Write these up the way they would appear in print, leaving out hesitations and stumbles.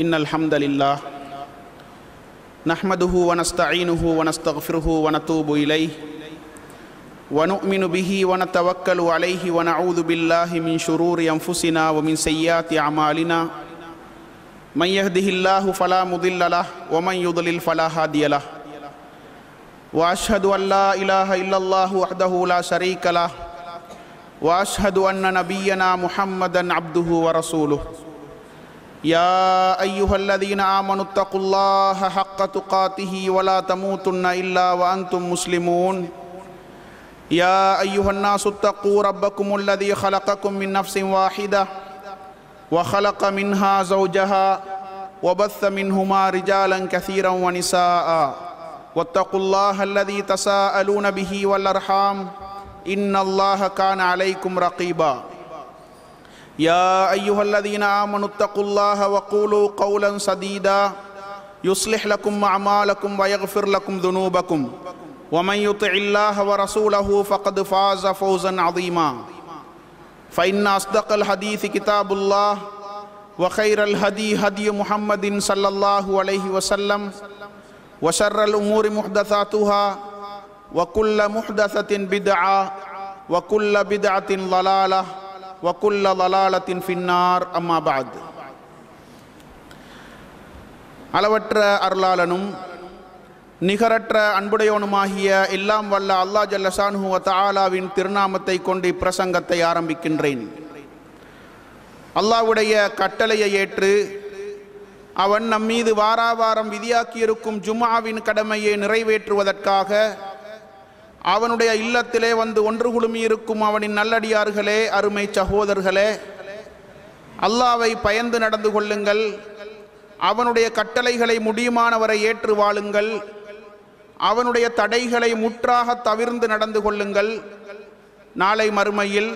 إن الحمد لله نحمده ونستعينه ونستغفره ونتوب إليه ونؤمن به ونتوكل عليه ونعوذ بالله من شرور أنفسنا ومن سيئات أعمالنا من يهده الله فلا مضل له ومن يضلل فلا هادي له وأشهد أن لا إله إلا الله وحده لا شريك له وأشهد أن نبينا محمدا عبده ورسوله يا أيها الذين آمنوا اتقوا الله حق تقاته ولا تموتن إلا وأنتم مسلمون يا أيها الناس اتقوا ربكم الذي خلقكم من نفس واحدة وخلق منها زوجها وبث منهما رجالا كثيرا ونساء واتقوا الله الذي تساءلون به والأرحام إن الله كان عليكم رقيبا يا أيها الذين آمنوا اتقوا الله وقولوا قولا سديدا يصلح لكم أعمالكم ويغفر لكم ذنوبكم ومن يطع الله ورسوله فقد فاز فوزا عظيما فإن أصدق الحديث كتاب الله وخير الهدي هدي محمد صلى الله عليه وسلم وشر الأمور محدثاتها وكل محدثة بدعة وكل بدعة ضلالة وكل ضلالة في النار أما بعد அளவற்ற அருளாளனும் நிகரற்ற அன்புடையவனுமாகிய எல்லாம் வல்ல அல்லாஹ் ஜல்ல ஷானுஹு வ தஆலாவின் திருநாமத்தை கொண்டு பிரசங்கத்தை ஆரம்பிக்கின்றேன். அல்லாஹ்வுடைய கட்டளையை ஏற்று அவன் நம்மீது வாராவாரம் விதியாக்கியிருக்கும் ஜும்ஆவின் கடமையை நிறைவேற்றுவதற்காக அவனுடைய இல்லத்திலே வந்து ஒன்று குழுமியிருக்கும் அவனின் நல்லடியார்களே, அருமை சகோதரர்களே, அல்லாஹ்வை பயந்து நடந்து கொள்ளுங்கள். அவனுடைய கட்டளைகளை முடியுமானவரை ஏற்று வாழுங்கள். அவனுடைய தடைகளை முற்றாக தவிர்ந்து நடந்து கொள்ளுங்கள். நாளை மறுமையில்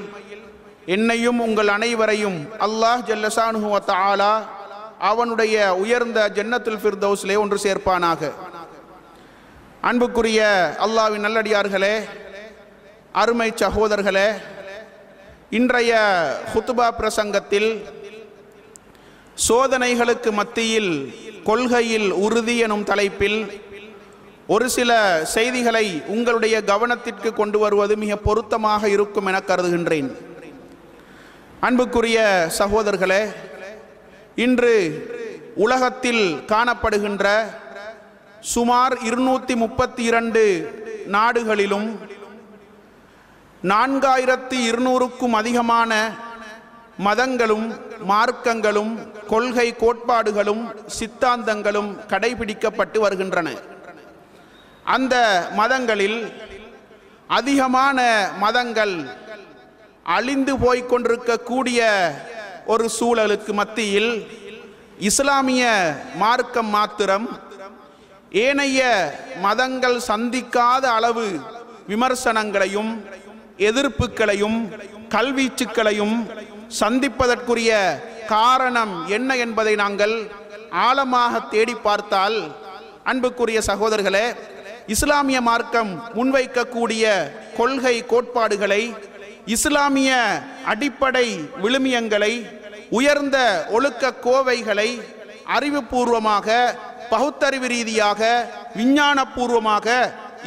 என்னையும் உங்கள் அனைவரையும் அல்லாஹ் ஜல்ல ஷானுஹு வ தஆலா அவனுடைய உயர்ந்த ஜன்னத்துல் ஃபிர்தௌஸிலே ஒன்று சேர்ப்பானாக. அன்புக்குரிய அல்லாஹ்வின் நல்லடியார்களே, அருமை சகோதரர்களே, இன்றைய ஹுத்பா பிரசங்கத்தில் சோதனைகளுக்கு மத்தியில் கொள்கையில் உறுதி எனும் தலைப்பில் ஒரு சில செய்திகளை உங்களுடைய கவனத்திற்கு கொண்டு வருவது மிக பொருத்தமாக இருக்கும் என கருதுகின்றேன். அன்புக்குரிய சகோதரர்களே, இன்று உலகத்தில் காணப்படுகின்ற சுமார் 232 நாடுகளிலும் 4200க்கும் அதிகமான மதங்களும் மார்க்கங்களும் கொள்கை கோட்பாடுகளும் சித்தாந்தங்களும் கடைபிடிக்கப்பட்டு வருகின்றன. அந்த மதங்களில் அதிகமான மதங்கள் அழிந்து போய்கொண்டிருக்கக்கூடிய ஒரு சூழலுக்கு மத்தியில் இஸ்லாமிய மார்க்கம் மாத்திரம் ஏனைய மதங்கள் சந்திக்காத அளவு விமர்சனங்களையும் எதிர்ப்புகளையும் கல்வீச்சுக்களையும் சந்திப்பதற்குரிய காரணம் என்ன என்பதை நாங்கள் ஆழமாக தேடி பார்த்தால், அன்புக்குரிய சகோதரர்களே, இஸ்லாமிய மார்க்கம் முன்வைக்கக்கூடிய கொள்கை கோட்பாடுகளை, இஸ்லாமிய அடிப்படை விழுமியங்களை, உயர்ந்த ஒழுக்க கோவைகளை அறிவுபூர்வமாக பகுத்தறிவு ரீதியாக விஞ்ஞானபூர்வமாக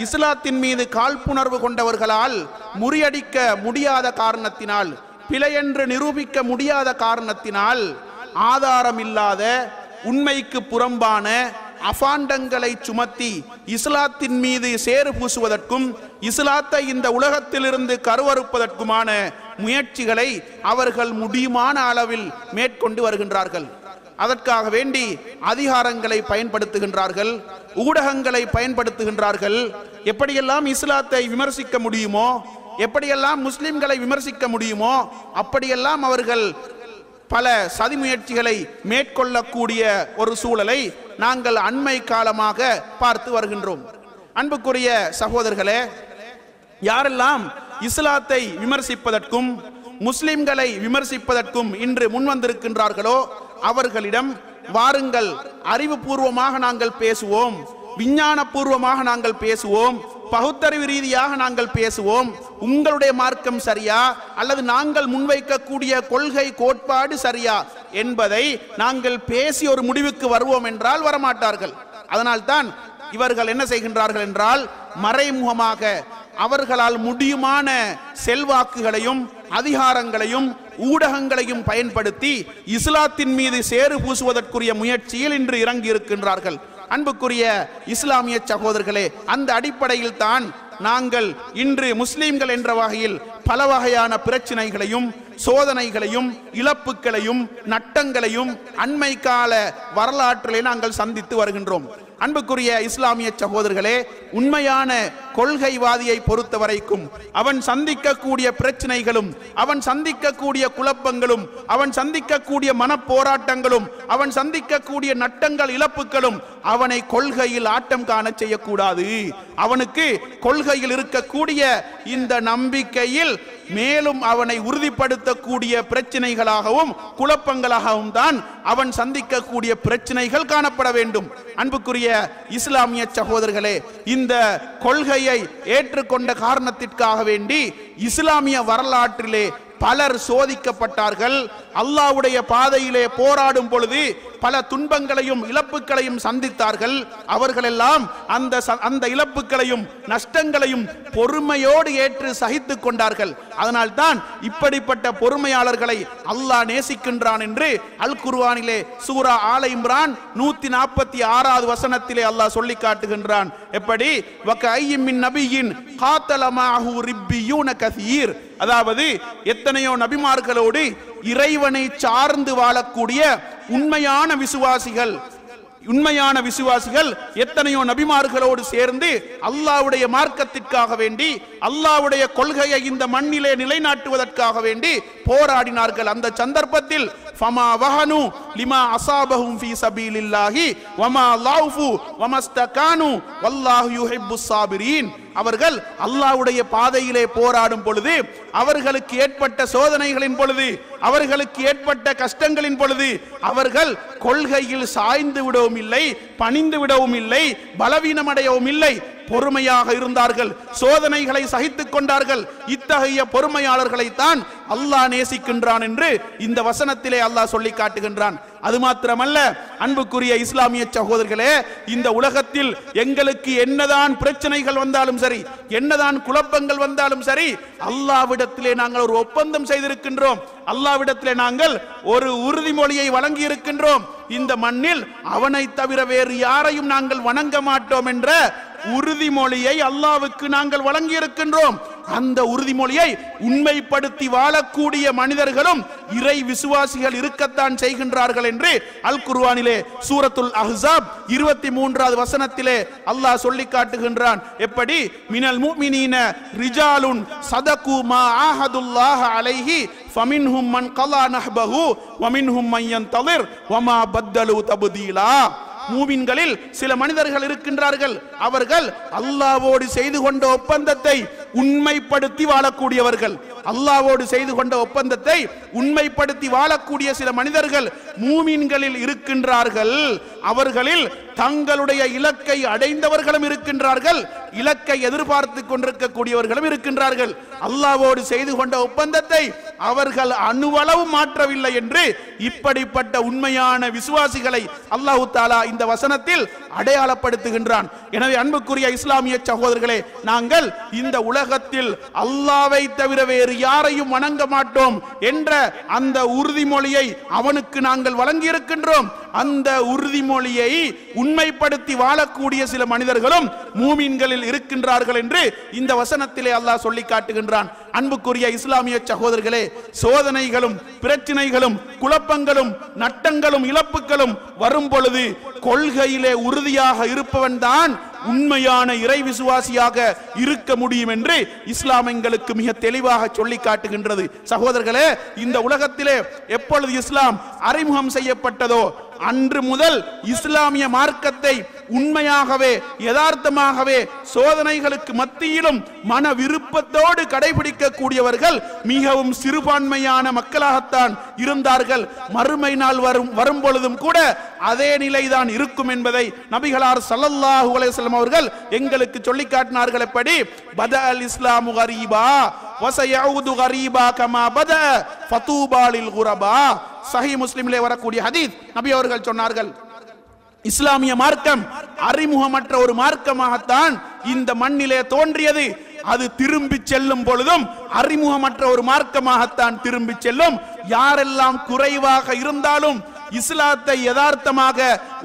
இஸ்லாத்தின் மீது காழ்ப்புணர்வு கொண்டவர்களால் முறியடிக்க முடியாத காரணத்தினால், பிழையென்று நிரூபிக்க முடியாத காரணத்தினால், ஆதாரம் இல்லாத உண்மைக்கு புறம்பான அபாண்டங்களை சுமத்தி இஸ்லாத்தின் மீது சேறு பூசுவதற்கும் இஸ்லாத்தை இந்த உலகத்திலிருந்து கருவறுப்பதற்குமான முயற்சிகளை அவர்கள் முடியுமான அளவில் மேற்கொண்டு வருகின்றார்கள். அதற்காக வேண்டி அதிகாரங்களை பயன்படுத்துகின்றார்கள், ஊடகங்களை பயன்படுத்துகின்றார்கள். எப்படியெல்லாம் இஸ்லாத்தை விமர்சிக்க முடியுமோ, எப்படியெல்லாம் முஸ்லிம்களை விமர்சிக்க முடியுமோ, அப்படியெல்லாம் அவர்கள் பல சதி முயற்சிகளை மேற்கொள்ளக்கூடிய ஒரு சூழலை நாங்கள் அண்மை காலமாக பார்த்து வருகின்றோம். அன்புக்குரிய சகோதரர்களே, யாரெல்லாம் இஸ்லாத்தை விமர்சிப்பதற்கும் முஸ்லிம்களை விமர்சிப்பதற்கும் இன்று முன்வந்திருக்கின்றார்களோ அவர்களிடம் வாருங்கள், அறிவுபூர்வமாக நாங்கள் பேசுவோம், விஞ்ஞானபூர்வமாக நாங்கள் பேசுவோம், பகுத்தறிவு ரீதியாக நாங்கள் பேசுவோம். உங்களுடைய மார்க்கம் சரியா அல்லது நாங்கள் முன்வைக்கக்கூடிய கொள்கை கோட்பாடு சரியா என்பதை நாங்கள் பேசி ஒரு முடிவுக்கு வருவோம் என்றால் வரமாட்டார்கள். அதனால்தான் இவர்கள் என்ன செய்கின்றார்கள் என்றால் மறைமுகமாக அவர்களால் முடியுமான செல்வாக்குகளையும் அதிகாரங்களையும் ஊடகங்களையும் பயன்படுத்தி இஸ்லாத்தின் மீது சேறு பூசுவதற்குரிய முயற்சியில் இன்று இறங்கி இருக்கின்றார்கள். அன்புக்குரிய இஸ்லாமிய சகோதரர்களே, அந்த அடிப்படையில் தான் நாங்கள் இன்று முஸ்லிம்கள் என்ற வகையில் பல வகையான பிரச்சனைகளையும் சோதனைகளையும் இழப்புகளையும் நட்டங்களையும் அண்மை கால வரலாற்றிலே நாங்கள் சந்தித்து வருகின்றோம். அன்புக்குரிய இஸ்லாமிய சகோதரர்களே, உண்மையான கொள்கைவாதியை பொறுத்த வரைக்கும் அவன் சந்திக்கக்கூடிய பிரச்சனைகளும் அவன் சந்திக்கக்கூடிய குழப்பங்களும் அவன் சந்திக்கக்கூடிய மனப்போராட்டங்களும் அவன் சந்திக்கக்கூடிய நட்டங்கள் இழப்புகளும் அவனை கொள்கையில் ஆட்டம் காண செய்யக்கூடாது. அவனுக்கு கொள்கையில் இருக்கக்கூடிய இந்த நம்பிக்கையில் மேலும் அவனை உறுதிப்படுத்தக்கூடிய பிரச்சனைகளாகவும் குழப்பங்களாகவும் தான் அவன் சந்திக்கக்கூடிய பிரச்சனைகள் காணப்பட வேண்டும். அன்புக்குரிய இஸ்லாமிய சகோதரர்களே, இந்த கொள்கையை ஏற்றுக்கொண்ட காரணத்திற்காக வேண்டி இஸ்லாமிய வரலாற்றிலே பலர் சோதிக்கப்பட்டார்கள். அல்லாஹ்வுடைய பாதையிலே போராடும் பொழுது பல துன்பங்களையும் இழப்புகளையும் சந்தித்தார்கள். அவர்களெல்லாம் அந்த இழப்புகளையும் நஷ்டங்களையும் பொறுமையோடு ஏற்று சகித்துக் கொண்டார்கள். அதனால்தான் இப்படிப்பட்ட பொறுமையாளர்களை அல்லாஹ் நேசிக்கின்றான் என்று அல் குர்ஆனிலே சூரா ஆல இம்ரான் 146வது வசனத்திலே அல்லாஹ் சொல்லி காட்டுகின்றான். எப்படி? வகஅய்யிம் மின் நபியின் காத்தல மஅஹு ரிப்பியூன கஸீர், அதாவது எத்தனையோ நபிமார்களோடு இறைவனை சார்ந்து வாழக்கூடிய உண்மையான விசுவாசிகள் எத்தனையோ நபிமார்களோடு சேர்ந்து அல்லாஹ்வுடைய மார்க்கத்திற்காக வேண்டி அல்லாஹ்வுடைய கொள்கையை இந்த மண்ணிலே நிலைநாட்டுவதற்காக வேண்டி போராடினார்கள். அந்த சந்தர்ப்பத்தில் ஃபமா வஹனு லிமா அஸாபஹும் ஃபீ சபீலில்லாஹி வமா லௌஃபு வமஸ்தகானு வல்லாஹு யுஹிப்புஸ் ஸாபிரீன். அவர்கள் அல்லாஹ்வுடைய பாதையிலே போராடும் பொழுது அவர்களுக்கு ஏற்பட்ட சோதனைகளின் பொழுது அவர்களுக்கு ஏற்பட்ட கஷ்டங்களின் பொழுது அவர்கள் கொள்கையில் சாய்ந்து விடவும் இல்லை, பணிந்து விடவும் இல்லை, பலவீனமடையவும் இல்லை, பொறுமையாக இருந்தார்கள், சோதனைகளை சகித்துக் கொண்டார்கள். இத்தகைய பொறுமையாளர்களை தான் அல்லாஹ் நேசிக்கின்றான் என்று இந்த வசனத்திலே அல்லாஹ் சொல்லி காட்டுகின்றான். அது மாத்திரமல்ல, அன்புக்குரிய இஸ்லாமிய சகோதரர்களே, இந்த உலகத்தில் எங்களுக்கு என்னதான் பிரச்சனைகள் வந்தாலும் சரி, என்னதான் குழப்பங்கள் வந்தாலும் சரி, அல்லாஹ்விடத்திலே நாங்கள் ஒரு ஒப்பந்தம் செய்திருக்கின்றோம். அல்லாஹ்விடத்திலே நாங்கள் ஒரு உறுதிமொழியை வழங்கி இருக்கின்றோம். இந்த மண்ணில் அவனை தவிர வேறு யாரையும் நாங்கள் வணங்க மாட்டோம் என்ற உறுதிமொழியை அல்லாஹ்வுக்கு நாங்கள் வழங்கி இருக்கின்றோம். அந்த உறுதிமொழியை உண்மைப்படுத்தி வாழக்கூடிய மனிதர்களும் இறை விசுவாசிகள் இருக்கத்தான் செய்கின்றார்கள் என்று அல் குர்ஆனிலே சூரத்துல் அஹ்ஸாப் 23வது வசனத்திலே அல்லாஹ் சொல்லி காட்டுகின்றான். எப்படி? மினல் முஃமினீன ரிஜாலுன் ஸதகு மா ஆஹதுல்லாஹ அலைஹி ஃபமின்ஹும் மன் கலா நஹ்பஹு வமின்ஹும் மன் யன்தலிர் வமா பத்தலு தப்தீலா. மூமின்களில் சில மனிதர்கள் இருக்கின்றார்கள், அவர்கள் அல்லாஹ்வோடு செய்து கொண்ட ஒப்பந்தத்தை உண்மைப்படுத்தி வாழக்கூடியவர்கள். அல்லாஹ்வோடு செய்து கொண்ட ஒப்பந்தத்தை உண்மைப்படுத்தி வாழக்கூடிய சில மனிதர்கள் மூமின்களில் இருக்கின்றார்கள். அவர்களில் தங்களுடைய இலக்கை அடைந்தவர்களும் இருக்கின்றார்கள், இலக்கை எதிர்பார்த்து கொண்டிருக்கக்கூடியவர்களும் இருக்கின்றார்கள். அல்லாஹ்வோடு செய்து கொண்ட ஒப்பந்தத்தை அவர்கள் அணுவளவு மாற்றவில்லை என்று இப்படிப்பட்ட உண்மையான விசுவாசிகளை அல்லாஹ் தஆலா இந்த வசனத்தில் அடையாளப்படுத்துகின்றான். எனவே அன்புக்குரிய இஸ்லாமிய சகோதரர்களே, நாங்கள் இந்த உலகத்தில் அல்லாஹ்வை தவிர வேறு யாரையும் வணங்க மாட்டோம் என்ற அந்த உறுதிமொழியை அவனுக்கு நாங்கள் வழங்கி இருக்கின்றோம். அந்த உறுதிமொழியை உண்மைப்படுத்தி வாழக்கூடிய சில மனிதர்களும் மூமின்களில் இருக்கின்றார்கள் என்று இந்த வசனத்திலே அல்லாஹ் சொல்லி காட்டுகின்றான். அன்புக்குரிய இஸ்லாமிய சகோதரர்களே, சோதனைகளும் பிரச்சனைகளும் குழப்பங்களும் நட்டங்களும் இழப்புகளும் வரும் பொழுது கொள்கையிலே உறுதியாக இருப்பவன் தான் உண்மையான இறை விசுவாசியாக இருக்க முடியும் என்று இஸ்லாம் எங்களுக்கு மிக தெளிவாக சொல்லி காட்டுகின்றது. சகோதரர்களே, இந்த உலகத்திலே எப்பொழுது இஸ்லாம் அறிமுகம் செய்யப்பட்டதோ அன்று முதல் இஸ்லாமிய மார்க்கத்தை உண்மையாகவே யதார்த்தமாகவே சோதனைகளுக்கு மத்தியிலும் மன விருப்பத்தோடு கடைபிடிக்கக்கூடியவர்கள் மிகவும் சிறுபான்மையான மக்களாகத்தான் இருந்தார்கள். மறுமை நாள் வரும் பொழுதும் கூட அதே நிலைதான் இருக்கும் என்பதை நபிகளார் ஸல்லல்லாஹு அலைஹி வஸல்லம் அவர்கள் எங்களுக்கு சொல்லி காட்டினார்கள். எப்படி? பதஅல் இஸ்லாமு கரீபா வஸயஊது கரீபா கமா பதஅ ஃபதூபா லில் குரபா. சஹீஹ் முஸ்லிமிலே வரக்கூடிய ஹதீஸ். நபி அவர்கள் சொன்னார்கள், இஸ்லாமிய மார்க்கம் அறிமுகமற்ற ஒரு மார்க்கமாகத்தான் இந்த மண்ணிலே தோன்றியது. அது திரும்பி செல்லும் பொழுதும் அறிமுகமற்ற ஒரு மார்க்கமாகத்தான் திரும்பி செல்லும். யாரெல்லாம் குறைவாக இருந்தாலும் இஸ்லாத்தை யதார்த்தமாக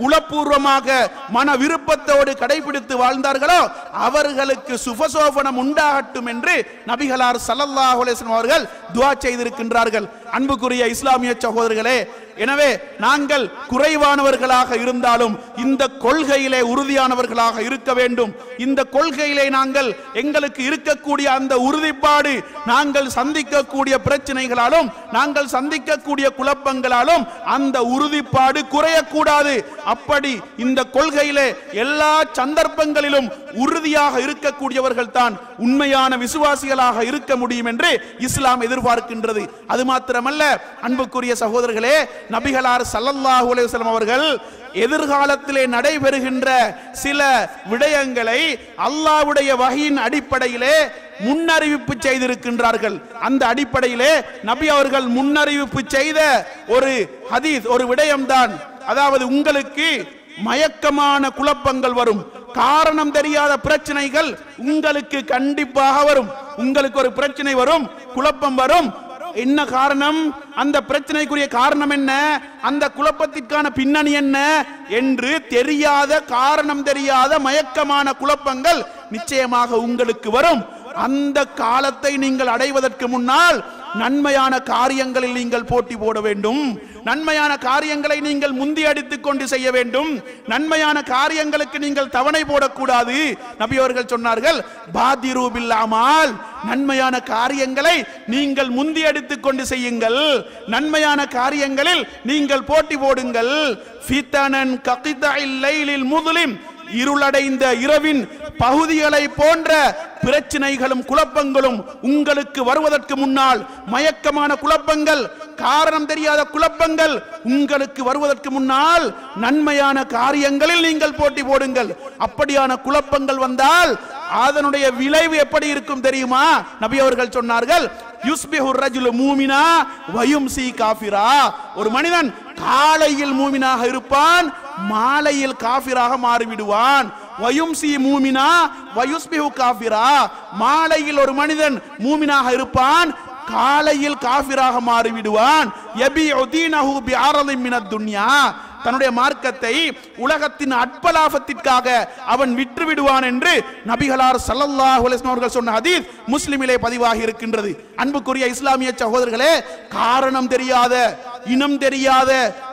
உளப்பூர்வமாக மன விருப்பத்தோடு கடைபிடித்து வாழ்ந்தார்களோ அவர்களுக்கு சுபசோபனம் உண்டாகட்டும் என்று நபிகளார் ஸல்லல்லாஹு அலைஹி வஸல்லம் அவர்கள் துஆ செய்திருக்கின்றார்கள். அன்புக்குரிய இஸ்லாமிய சகோதரர்களே, எனவே நாங்கள் குறைவானவர்களாக இருந்தாலும் இந்த கொள்கையிலே உறுதியானவர்களாக இருக்க வேண்டும். இந்த கொள்கையிலே நாங்கள் எங்களுக்கு இருக்கக்கூடிய அந்த உறுதிப்பாடு நாங்கள் சந்திக்கக்கூடிய பிரச்சனைகளாலும் நாங்கள் சந்திக்கக்கூடிய குழப்பங்களாலும் அந்த உறுதிப்பாடு குறையக்கூடாது. அப்படி இந்த கொள்கையிலே எல்லா சந்தர்ப்பங்களிலும் உறுதியாக இருக்கக்கூடியவர்கள் தான் உண்மையான விசுவாசிகளாக இருக்க முடியும் என்று இஸ்லாம் எதிர்பார்க்கின்றது. அது மாத்திரமல்ல அன்புக்குரிய சகோதரர்களே, நபிகளார் ஸல்லல்லாஹு அலைஹி வஸல்லம் அவர்கள் எதிர்காலத்திலே நடைபெறுகின்ற சில விடயங்களை அல்லாஹ்வுடைய வஹீயின் அடிப்படையிலே முன்னறிவிப்பு செய்திருக்கின்றார்கள். அந்த அடிப்படையிலே நபி அவர்கள் முன்னறிவிப்பு செய்த ஒரு ஹதீஸ், ஒரு விடயம்தான், அதாவது உங்களுக்கு மயக்கமான குழப்பங்கள் வரும், காரணம் தெரியாத பிரச்சனைகள் உங்களுக்கு கண்டிப்பாக வரும். உங்களுக்கு ஒரு பிரச்சனை வரும், குழப்பம் வரும். என்ன காரணம்? அந்த பிரச்சனைக்குரிய காரணம் என்ன? அந்த குழப்பத்திற்கான பின்னணி என்ன என்று தெரியாத, காரணம் தெரியாத மயக்கமான குழப்பங்கள் நிச்சயமாக உங்களுக்கு வரும். அந்த காலத்தை நீங்கள் அடைவதற்கு முன்னால் நன்மையான காரியங்களில் நீங்கள் போட்டி போட வேண்டும். நன்மையான காரியங்களை நீங்கள் முந்தி அடித்துக் கொண்டு செய்ய வேண்டும். நன்மையான காரியங்களுக்கு நீங்கள் தவணை போடக்கூடாது. நபி அவர்கள் சொன்னார்கள், பாதிரு பில் அமால், நன்மையான காரியங்களை நீங்கள் முந்தி அடித்துக் கொண்டு செய்யுங்கள். நன்மையான காரியங்களில் நீங்கள் போட்டி போடுங்கள். ஃபிதனன் ககிதஇல் லைலில் முஸ்லிம், இருளடைந்த இரவின் பகுதிகளை போன்ற பிரச்சனைகளும் குழப்பங்களும் உங்களுக்கு வருவதற்கு முன்னால், மயக்கமான குழப்பங்கள், காரணம் தெரியாத குழப்பங்கள் உங்களுக்கு வருவதற்கு முன்னால் நன்மையான காரியங்களில் நீங்கள் போட்டி போடுங்கள். அப்படியான குழப்பங்கள் வந்தால் அதனுடைய விளைவு எப்படி இருக்கும் தெரியுமா? நபி அவர்கள் சொன்னார்கள், யுஸ்பிஹு ரஜுலு மூமினா வயும்சி காஃபிரா, ஒரு மனிதன் காலையில் மூமினாக இருப்பான், மாலையில் காஃபிராக மாறிவிடுவான். வயும்சி மூமினா வயுஸ்பிஹு காஃபிரா, மாலையில் ஒரு மனிதன் மூமினாக இருப்பான், காலையில் காஃபிராக மாறிவிடுவான். யபிஉ தீனஹு பிஅரதின் மினத் துன்யா, தன்னுடைய மார்க்கத்தை உலகத்தின் அற்பலாபத்திற்காக அவன் விற்று விடுவான் என்று நபிகளார் ஸல்லல்லாஹு அலைஹி வஸல்லம் அவர்கள் சொன்ன ஹதீஸ் முஸ்லிமிலே பதிவாகி இருக்கின்றது. அன்புக்குரிய இஸ்லாமிய சகோதரர்களே, காரணம் தெரியாத, இனம் தெரியாத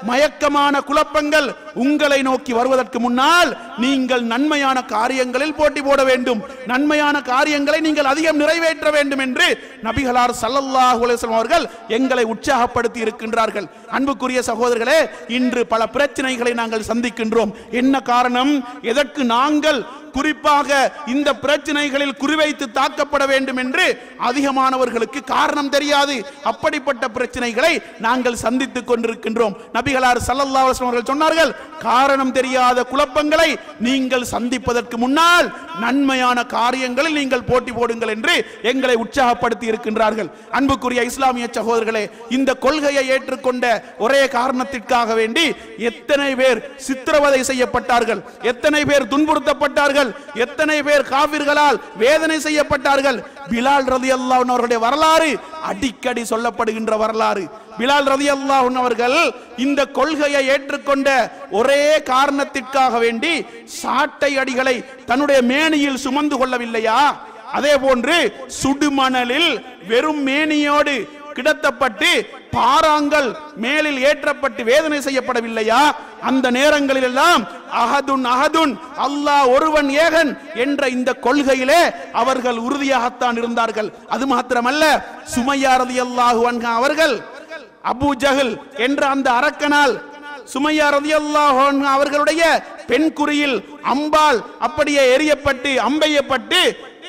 மயக்கமான குழப்பங்கள் உங்களை நோக்கி வருவதற்கு முன்னால் நீங்கள் நன்மையான காரியங்களில் போட்டி போட வேண்டும். நன்மையான காரியங்களை நீங்கள் அதிகம் நிறைவேற்ற வேண்டும் என்று நபிகளார் ஸல்லல்லாஹு அலைஹி வஸல்லம் அவர்கள் எங்களை உற்சாகப்படுத்தி இருக்கின்றார்கள். அன்புக்குரிய சகோதரர்களே, இன்று பல பிரச்சனைகளை நாங்கள் சந்திக்கின்றோம். என்ன காரணம்? எதற்கு நாங்கள் குறிப்பாக இந்த பிரச்சனைகளில் குறிவைத்து தாக்கப்பட வேண்டும் என்று அதிகமானவர்களுக்கு காரணம் தெரியாது. அப்படிப்பட்ட பிரச்சனைகளை நாங்கள் சந்தித்துக் கொண்டிருக்கின்றோம். நபிகளார் ஸல்லல்லாஹு அலைஹி வஸல்லம் அவர்கள் சொன்னார்கள், காரணம் தெரியாத குழப்பங்களை நீங்கள் சந்திப்பதற்கு முன்னால் நன்மையான காரியங்களில் நீங்கள் போட்டி போடுங்கள் என்று எங்களை உற்சாகப்படுத்தி இருக்கின்றார்கள். அன்புக்குரிய இஸ்லாமிய சகோதரர்களே, இந்த கொள்கையை ஏற்றுக்கொண்ட ஒரே காரணத்திற்காக வேண்டி எத்தனை பேர் சித்திரவதை செய்யப்பட்டார்கள், எத்தனை பேர் துன்புறுத்தப்பட்டார்கள், எத்தனை பேர் காபிர்களால் வேதனை செய்யப்பட்டார்கள். பிலால் ரலியல்லாஹு அன்ஹு அவர்களுடைய வரலாறு அடிக்கடி சொல்லப்படுகின்ற வரலாறு. பிலால் ரலியல்லாஹு அன்ஹு அவர்கள் இந்த கொள்கையை ஏற்றுக்கொண்ட ஒரே காரணத்திற்காக வேண்டி சாட்டை அடிகளை தன்னுடைய மேனியில் சுமந்து கொள்ளவில்லையா? அதே போன்று சுடுமணலில் வெறும் மேனியோடு கிடத்தப்பட்டு பாறாங்கள் மேலில் ஏற்றப்பட்டு வேதனை செய்யப்படவில்லையா? அந்த நேரங்களில் எல்லாம் அஹதுன் அஹதுன், அல்லாஹ் ஒருவன் ஏகன் என்ற இந்த கொள்கையிலே அவர்கள் உறுதியாகத்தான் இருந்தார்கள். அது மாத்திரமல்ல, சுமையா ரலியல்லாஹு அன்ஹா அவர்கள் அபூ ஜஹல் என்ற அந்த அரக்கனால் சுமையா ரலியல்லாஹு அன்ஹா அவர்களுடைய பெண் குறியில் அம்பால் அப்படியே எரியப்பட்டு அம்பெய்யப்பட்டு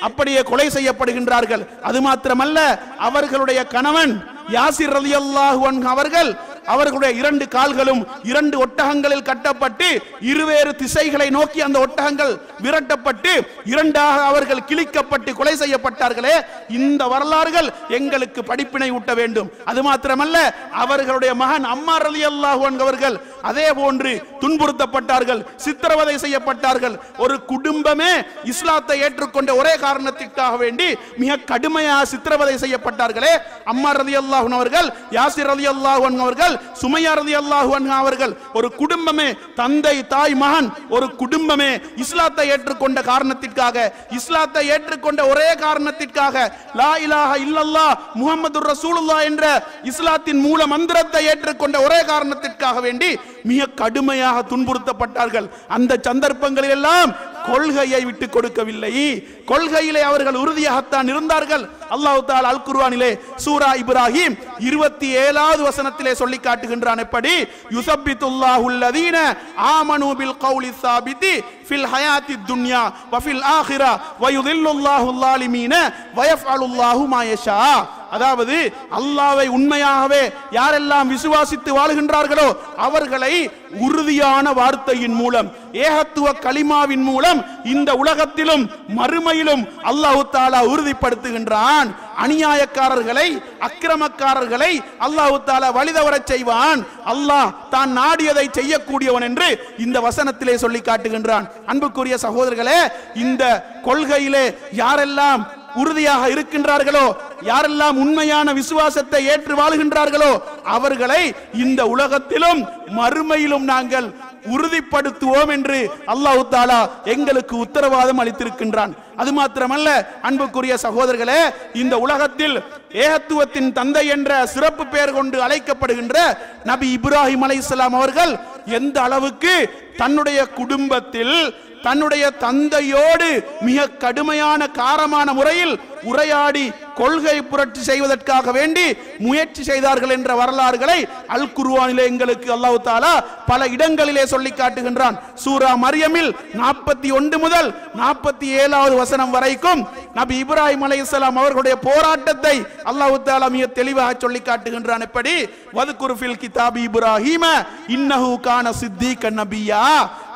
அப்படியே கொலை செய்யப்படுகின்றார்கள். அது மாத்திரமல்ல, அவர்களுடைய கணவன் யாசிர் ரலியல்லாஹு அன்ஹு அவர்கள் அவர்களுடைய 2 கால்களும் 2 ஒட்டகங்களில் கட்டப்பட்டு இருவேறு திசைகளை நோக்கி அந்த ஒட்டகங்கள் விரட்டப்பட்டு 2ஆக அவர்கள் கிழிக்கப்பட்டு கொலை செய்யப்பட்டார்களே, இந்த வரலாறுகள் எங்களுக்கு படிப்பினை ஊட்ட வேண்டும். அது மாத்திரமல்ல, அவர்களுடைய மகன் அம்மார் ரலியல்லாஹு அன்ஹு அவர்கள் அதே போன்று துன்புறுத்தப்பட்டார்கள், சித்திரவதை செய்யப்பட்டார்கள். ஒரு குடும்பமே இஸ்லாத்தை ஏற்றுக்கொண்ட ஒரே காரணத்திற்காக வேண்டி மிக கடுமையாக சித்திரவதை செய்யப்பட்டார்களே, அம்மார் ரலியல்லாஹு அன்ஹு அவர்கள், யாசிர் ரலியல்லாஹு அன்ஹு அவர்கள், சுமையா ரலியல்லாஹு அன்ஹா அவர்கள், ஒரு குடும்பமே, தந்தை தாய் மகன் ஒரு குடும்பமே இஸ்லாத்தை ஏற்றுக்கொண்ட காரணத்திற்காக, இஸ்லாத்தை ஏற்றுக்கொண்ட ஒரே காரணத்திற்காக, லா இலாஹ இல்லல்லாஹ் முஹம்மதுர் ரசூலுல்லாஹ் என்ற இஸ்லாத்தின் மூல மந்திரத்தை ஏற்றுக்கொண்ட ஒரே காரணத்திற்காக வேண்டி மிக கடுமையாக துன்புறுத்தப்பட்டார்கள். அந்த சந்தர்ப்பங்களில் எல்லாம் கொள்கையை விட்டு கொடுக்கவில்லை, கொள்கையிலே அவர்கள் உறுதியாகத்தான் இருந்தார்கள். அல்லாஹ் தஆலா அல் குர்ஆனிலே சூரா இப்ராஹிம் 27வது வசனத்திலே சொல்லி காட்டுகின்றான். எப்படி? யுஸப்பித்துல்லாஹு அல்லதீன ஆமனூ பில் கௌலி ஸாபிதி ஃபில் ஹயாத்தி துன்யா வ ஃபில் ஆখিরা வ யுதில்லுல்லாஹு ஸாலிமீன வ யஃஅலுல்லாஹு மா யஷா. அதாவது அல்லாஹ்வை உண்மையாகவே யாரெல்லாம் விசுவாசித்து வாழ்கின்றார்களோ அவர்களை உறுதியான வார்த்தையின் மூலம், ஏகத்துவ கலிமாவின் மூலம் இந்த உலகத்திலும் மறுமையிலும் அல்லாஹ் தஆலா உறுதிப்படுத்துகின்றான். அநியாயக்காரர்களை, அக்கிரமக்காரர்களை அல்லாஹ் தஆலா வழிதவறச் செய்வான். அல்லாஹ் தான் நாடியதை செய்யக்கூடியவன் என்று இந்த வசனத்திலே சொல்லி காட்டுகின்றான். அன்புக்குரிய சகோதரர்களே, இந்த கொள்கையிலே யாரெல்லாம் உறுதியாக இருக்கின்றார்களோ, யாரெல்லாம் உண்மையான விசுவாசத்தை ஏற்று வாழுகின்றார்களோ அவர்களை இந்த உலகத்திலும் மறுமையிலும் நாங்கள் உறுதிப்படுத்துவோம் என்று அல்லாஹ் தஆலா எங்களுக்கு உத்தரவாதம் அளித்திருக்கின்றான். அது மாத்திரமல்ல அன்புக்குரிய சகோதரர்களே, இந்த உலகத்தில் ஏகத்துவத்தின் தந்தை என்ற சிறப்பு பெயர் கொண்டு அழைக்கப்படுகின்ற நபி இப்ராஹிம் அலைஹிஸ்ஸலாம் அவர்கள் எந்த அளவுக்கு தன்னுடைய குடும்பத்தில் தன்னுடைய தந்தையோடு மிக கடுமையான காரமான முறையில் உரையாடி கொள்கை புரட்சி செய்வதற்காக வேண்டி முயற்சி செய்தார்கள் என்ற வரலாறுகளை அல் குர்ஆனிலே எங்களுக்கு அல்லாஹ் தஆலா பல இடங்களிலே சொல்லி காட்டுகின்றான். சூரா மரியமில் 41 முதல் 47வது வசனம் வரைக்கும் நபி இப்ராஹிம் அலைஹிஸ்ஸலாம் அவர்களுடைய போராட்டத்தை அல்லாஹ் தஆலா மிக தெளிவாக சொல்லி காட்டுகின்றான். எப்படி? வதுகுர் ஃபில் கிதாபி இப்ராஹீம இன்னஹு கான சித்தீகன் நபியா.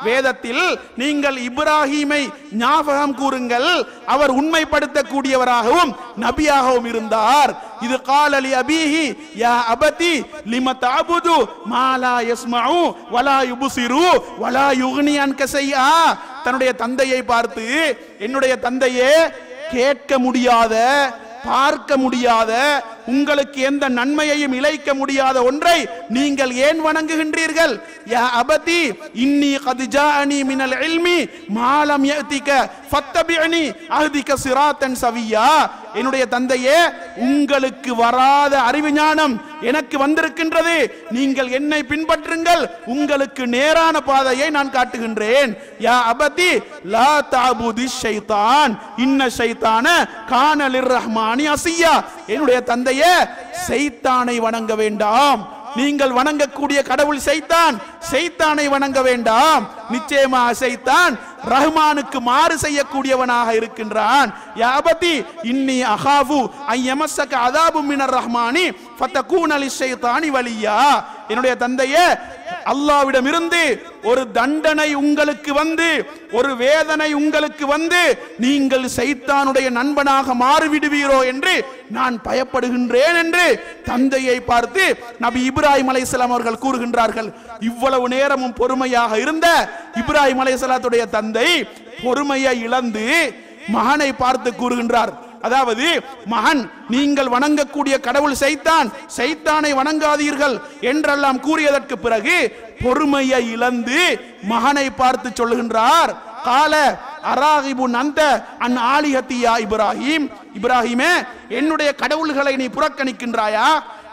வேதத்தில் நீங்கள் இப்ராஹீமை ஞாபகம் கூறுங்கள், அவர் உண்மைப்படுத்தக்கூடியவராகவும் நபியாகவும் இருந்தார். இது காலலி அபீஹி யா அபதி லிம தஅபுது மா லா யஸ்மஉ வலா யுப்சிரு வலா யுக்னி அன்க ஷைஆ. தன்னுடைய தந்தையை பார்த்து, என்னுடைய தந்தையே, கேட்க முடியாத, பார்க்க முடியாத, உங்களுக்கு எந்த நன்மையையும் இழைக்க முடியாத ஒன்றை நீங்கள் ஏன் வணங்குகின்றீர்கள்? யா அபதி இன்னி கத் ஜாஅனி மினல் இல்மி மா லம் யஅதிக ஃபத்தபிஅனி அஹ்திக சிராத்தன் சவியா. என்னுடைய தந்தையே, உங்களுக்கு வராத அறிவு ஞானம் எனக்கு வந்திருக்கின்றது, நீங்கள் என்னை பின்பற்றுங்கள், உங்களுக்கு நேரான பாதையை நான் காட்டுகின்றேன். யா அபதி லா தஅபுதி ஷைத்தான் இன்ன ஷைத்தான கான லிர்ரஹ்மானி அஸியா. என்னுடைய தந்தையே, சைத்தானை வணங்க வேண்டாம், நீங்கள் வணங்கக்கூடிய கடவுள் சைத்தான், சைத்தானை வணங்க வேண்டாம். நிச்சயமாக சைத்தான் ரஹ்மானுக்கு மாறு செய்யக்கூடியவனாக இருக்கின்றான். யா அபதி இன்னி அகாஃபு அன் யமஸ்ஸக அஸாபு மினர் ரஹ்மானி ஃபதகூன லிஷைத்தானி வலியா. என்னுடைய தந்தையே, அல்லாஹ்விடமிருந்து ஒரு தண்டனை உங்களுக்கு வந்து, ஒரு வேதனை உங்களுக்கு வந்து நீங்கள் சைத்தானுடைய நண்பனாக மாறிவிடுவீரோ என்று நான் பயப்படுகின்றேன் என்று தந்தையை பார்த்து நபி இப்ராஹிம் அலைஹிஸ்ஸலாம் அவர்கள் கூறுகின்றார்கள். இவ்வளவு நேரமும் பொறுமையாக இருந்த இப்ராஹிம் அலைஹிஸ்ஸலாத்துடைய தந்தை பொறுமையை இழந்து மகனை பார்த்து கூறுகின்றார். அதாவது, மகன், நீங்கள் வணங்கக்கூடிய கடவுள் சைத்தான், சைத்தானை வணங்காதீர்கள் என்றெல்லாம் கூறியதற்கு பிறகு பொறுமையை இழந்து மகனை பார்த்து சொல்லுகின்றார். கால அராகிபு நந்த அன் ஆலிஹத்தியா இப்ராஹிம். இப்ராஹிமே, என்னுடைய கடவுள்களை நீ புறக்கணிக்கின்றாயா?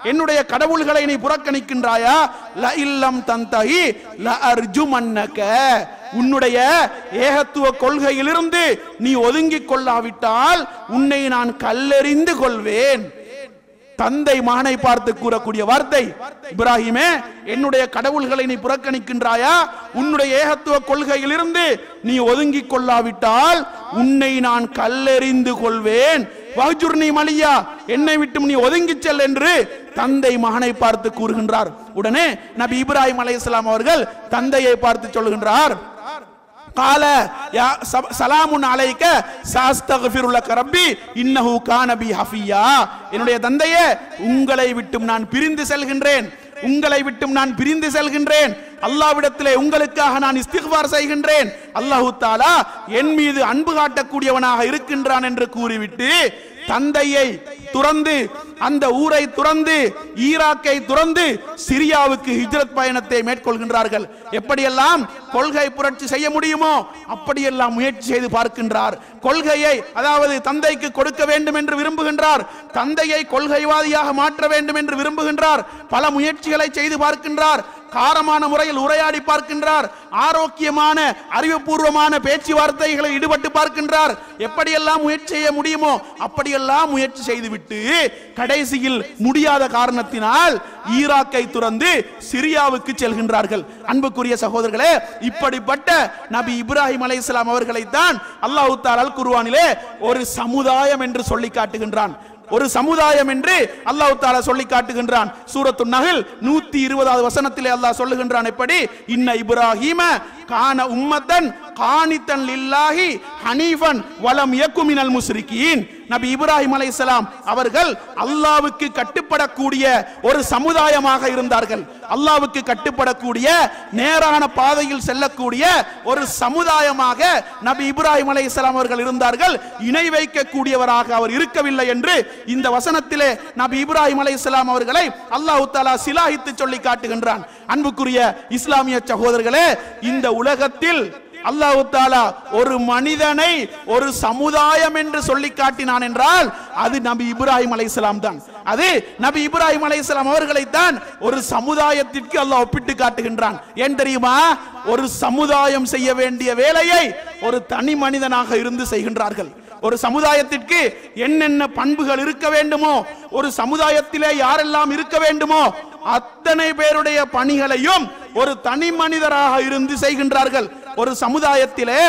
என்னுடைய கடவுள்களை நீ புறக்கணிக்கின்றாயா? ல இல்லம் தந்தஹி ல அர்ஜுமன்னக. உன்னுடைய ஏகத்துவ கொள்கையிலிருந்து நீ ஒதுங்கிக் கொள்ளாவிட்டால் உன்னை நான் கல்லெறிந்து கொள்வேன். தந்தை மகனை பார்த்து கூறக்கூடிய வார்த்தை, இப்ராஹிமே, என்னுடைய கடவுள்களை நீ புறக்கணிக்கின்றாயா? உன்னுடைய ஏகத்துவ கொள்கையிலிருந்து நீ ஒதுங்கிக் கொள்ளாவிட்டால் உன்னை நான் கல்லெறிந்து கொள்வேன். வஹ்ஜுர்னி மலியா, என்னை விட்டு நீ ஒதுங்கிச் செல் என்று தந்தை மகனை பார்த்து கூறுகின்றார். உடனே நபி இப்ராஹிம் அலைஹிஸ்ஸலாம் அவர்கள் தந்தையை பார்த்து சொல்லுகின்றார், கால யா சலாமுன் அலைக்க சாஸ்தக்ஃபிரு லக ரப்பி இன்னஹு கான பி ஹஃபியா. என்னுடைய தந்தையே, உங்களை விட்டும் நான் பிரிந்து செல்கின்றேன், உங்களை விட்டும் நான் பிரிந்து செல்கின்றேன், அல்லாஹ்விடத்திலே உங்களுக்காக நான் இஸ்திக்பார் செய்கின்றேன், அல்லாஹ் தஆலா என் மீது அன்பு காட்டக்கூடியவனாக இருக்கின்றான் என்று கூறிவிட்டு தந்தையை துறந்து, அந்த ஊரை துறந்து, ஈராக்கை துறந்து சிரியாவுக்கு ஹிஜ்ரத் பயணத்தை மேற்கொள்கின்றார்கள். எப்படியெல்லாம் கொள்கை புரட்சி செய்ய முடியுமோ அப்படியெல்லாம் முயற்சி செய்து பார்க்கின்றார். கொள்கையை, அதாவது தந்தைக்கு கொடுக்க வேண்டும் என்று விரும்புகின்றார், தந்தையை கொள்கைவாதியாக மாற்ற வேண்டும் என்று விரும்புகின்றார். பல முயற்சிகளை செய்து பார்க்கின்றார், காரமான முறையில் உரையாடி பார்க்கின்றார், ஆரோக்கியமான அறிவுபூர்வமான பேச்சுவார்த்தைகளில் ஈடுபட்டு பார்க்கின்றார். எப்படியெல்லாம் முயற்சி செய்ய முடியுமோ அப்படியெல்லாம் முயற்சி செய்துவிட்டு கடைசியில் முடியாத காரணத்தினால் ஈராக்கை துறந்து சிரியாவுக்கு செல்கின்றார்கள். அன்புக்குரிய சகோதரர்களே, இப்படிப்பட்ட நபி இப்ராஹிம் அலைஹிஸ்ஸலாம் அவர்களைத்தான் அல்லாஹ் தஆலா குர்ஆனிலே ஒரு சமுதாயம் என்று சொல்லி காட்டுகின்றான். ஒரு சமுதாயம் என்று அல்லாஹ் தஆலா சொல்லி காட்டுகின்றான். சூரத்துன் நஹ்ல் 120வது வசனத்திலே அல்லாஹ் சொல்லுகின்றான், எப்படி இன்ன இப்ராஹீம கான உம்மத்தன் கானித்தன் லில்லாஹி ஹனீஃபன் வலம் யகு மினல் முஸ்ரிகீன். நபி இப்ராஹிம் அலைஹிஸ்ஸலாம் அவர்கள் அல்லாஹ்வுக்கு கட்டுப்படக்கூடிய ஒரு சமுதாயமாக இருந்தார்கள். அல்லாஹ்வுக்கு கட்டுப்படக்கூடிய நேரான பாதையில் செல்லக்கூடிய ஒரு சமுதாயமாக நபி இப்ராஹிம் அலைஹிஸ்ஸலாம் அவர்கள் இருந்தார்கள். இணை வைக்கக்கூடியவராக அவர் இருக்கவில்லை என்று இந்த வசனத்திலே நபி இப்ராஹிம் அலைஹிஸ்ஸலாம் அவர்களை அல்லாஹ் தஆலா சிலாஹித்து சொல்லி காட்டுகின்றான். அன்புக்குரிய இஸ்லாமிய சகோதரர்களே, இந்த உலகத்தில் அல்லாஹ் தஆலா ஒரு மனிதனை ஒரு சமுதாயம் என்று சொல்லி காட்டினான் என்றால் அது நபி இப்ராஹிம் அலைஹிஸ்ஸலாம் தான். அது நபி இப்ராஹிம் அலைஹிஸ்ஸலாம் அவர்களை தான் ஒரு சமுதாயத்திற்கு அல்லாஹ் ஒப்பிட்டு காட்டுகின்றான். ஏன் தெரியுமா? ஒரு சமுதாயம் செய்ய வேண்டிய வேலையை ஒரு தனி மனிதனாக இருந்து செய்கின்றார்கள். ஒரு சமுதாயத்திற்கு என்னென்ன பண்புகள் இருக்க வேண்டுமோ, ஒரு சமுதாயத்திலே யாரெல்லாம் இருக்க வேண்டுமோ அத்தனை பேருடைய பணிகளையும் ஒரு தனி மனிதராக இருந்து செய்கின்றார்கள். ஒரு சமுதாயத்திலே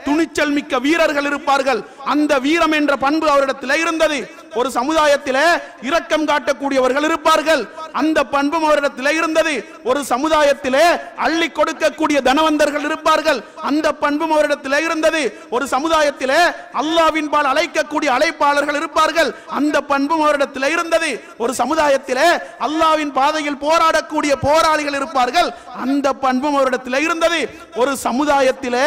துணிச்சல் மிக்க வீரர்கள் இருப்பார்கள், அந்த வீரம் என்ற பண்பு அவரிடத்தில் இருந்தது. ஒரு சமுதாயத்திலே இரக்கம் காட்டக்கூடியவர்கள் இருப்பார்கள், அந்த பண்பும் அவரிடத்தில் இருந்தது. ஒரு சமுதாயத்திலே அள்ளி கொடுக்கக்கூடிய தனவந்தர்கள் இருப்பார்கள், அந்த பண்பும் அவரிடத்தில் இருந்தது. ஒரு சமுதாயத்திலே அல்லாஹ்வின் பால் அழைக்கக்கூடிய அழைப்பாளர்கள் இருப்பார்கள், அந்த பண்பும் அவரிடத்தில் இருந்தது. ஒரு சமுதாயத்திலே அல்லாஹ்வின் பாதையில் போராடக்கூடிய போராளிகள் இருப்பார்கள், அந்த பண்பும் அவரிடத்தில் இருந்தது. ஒரு சமுதாயத்திலே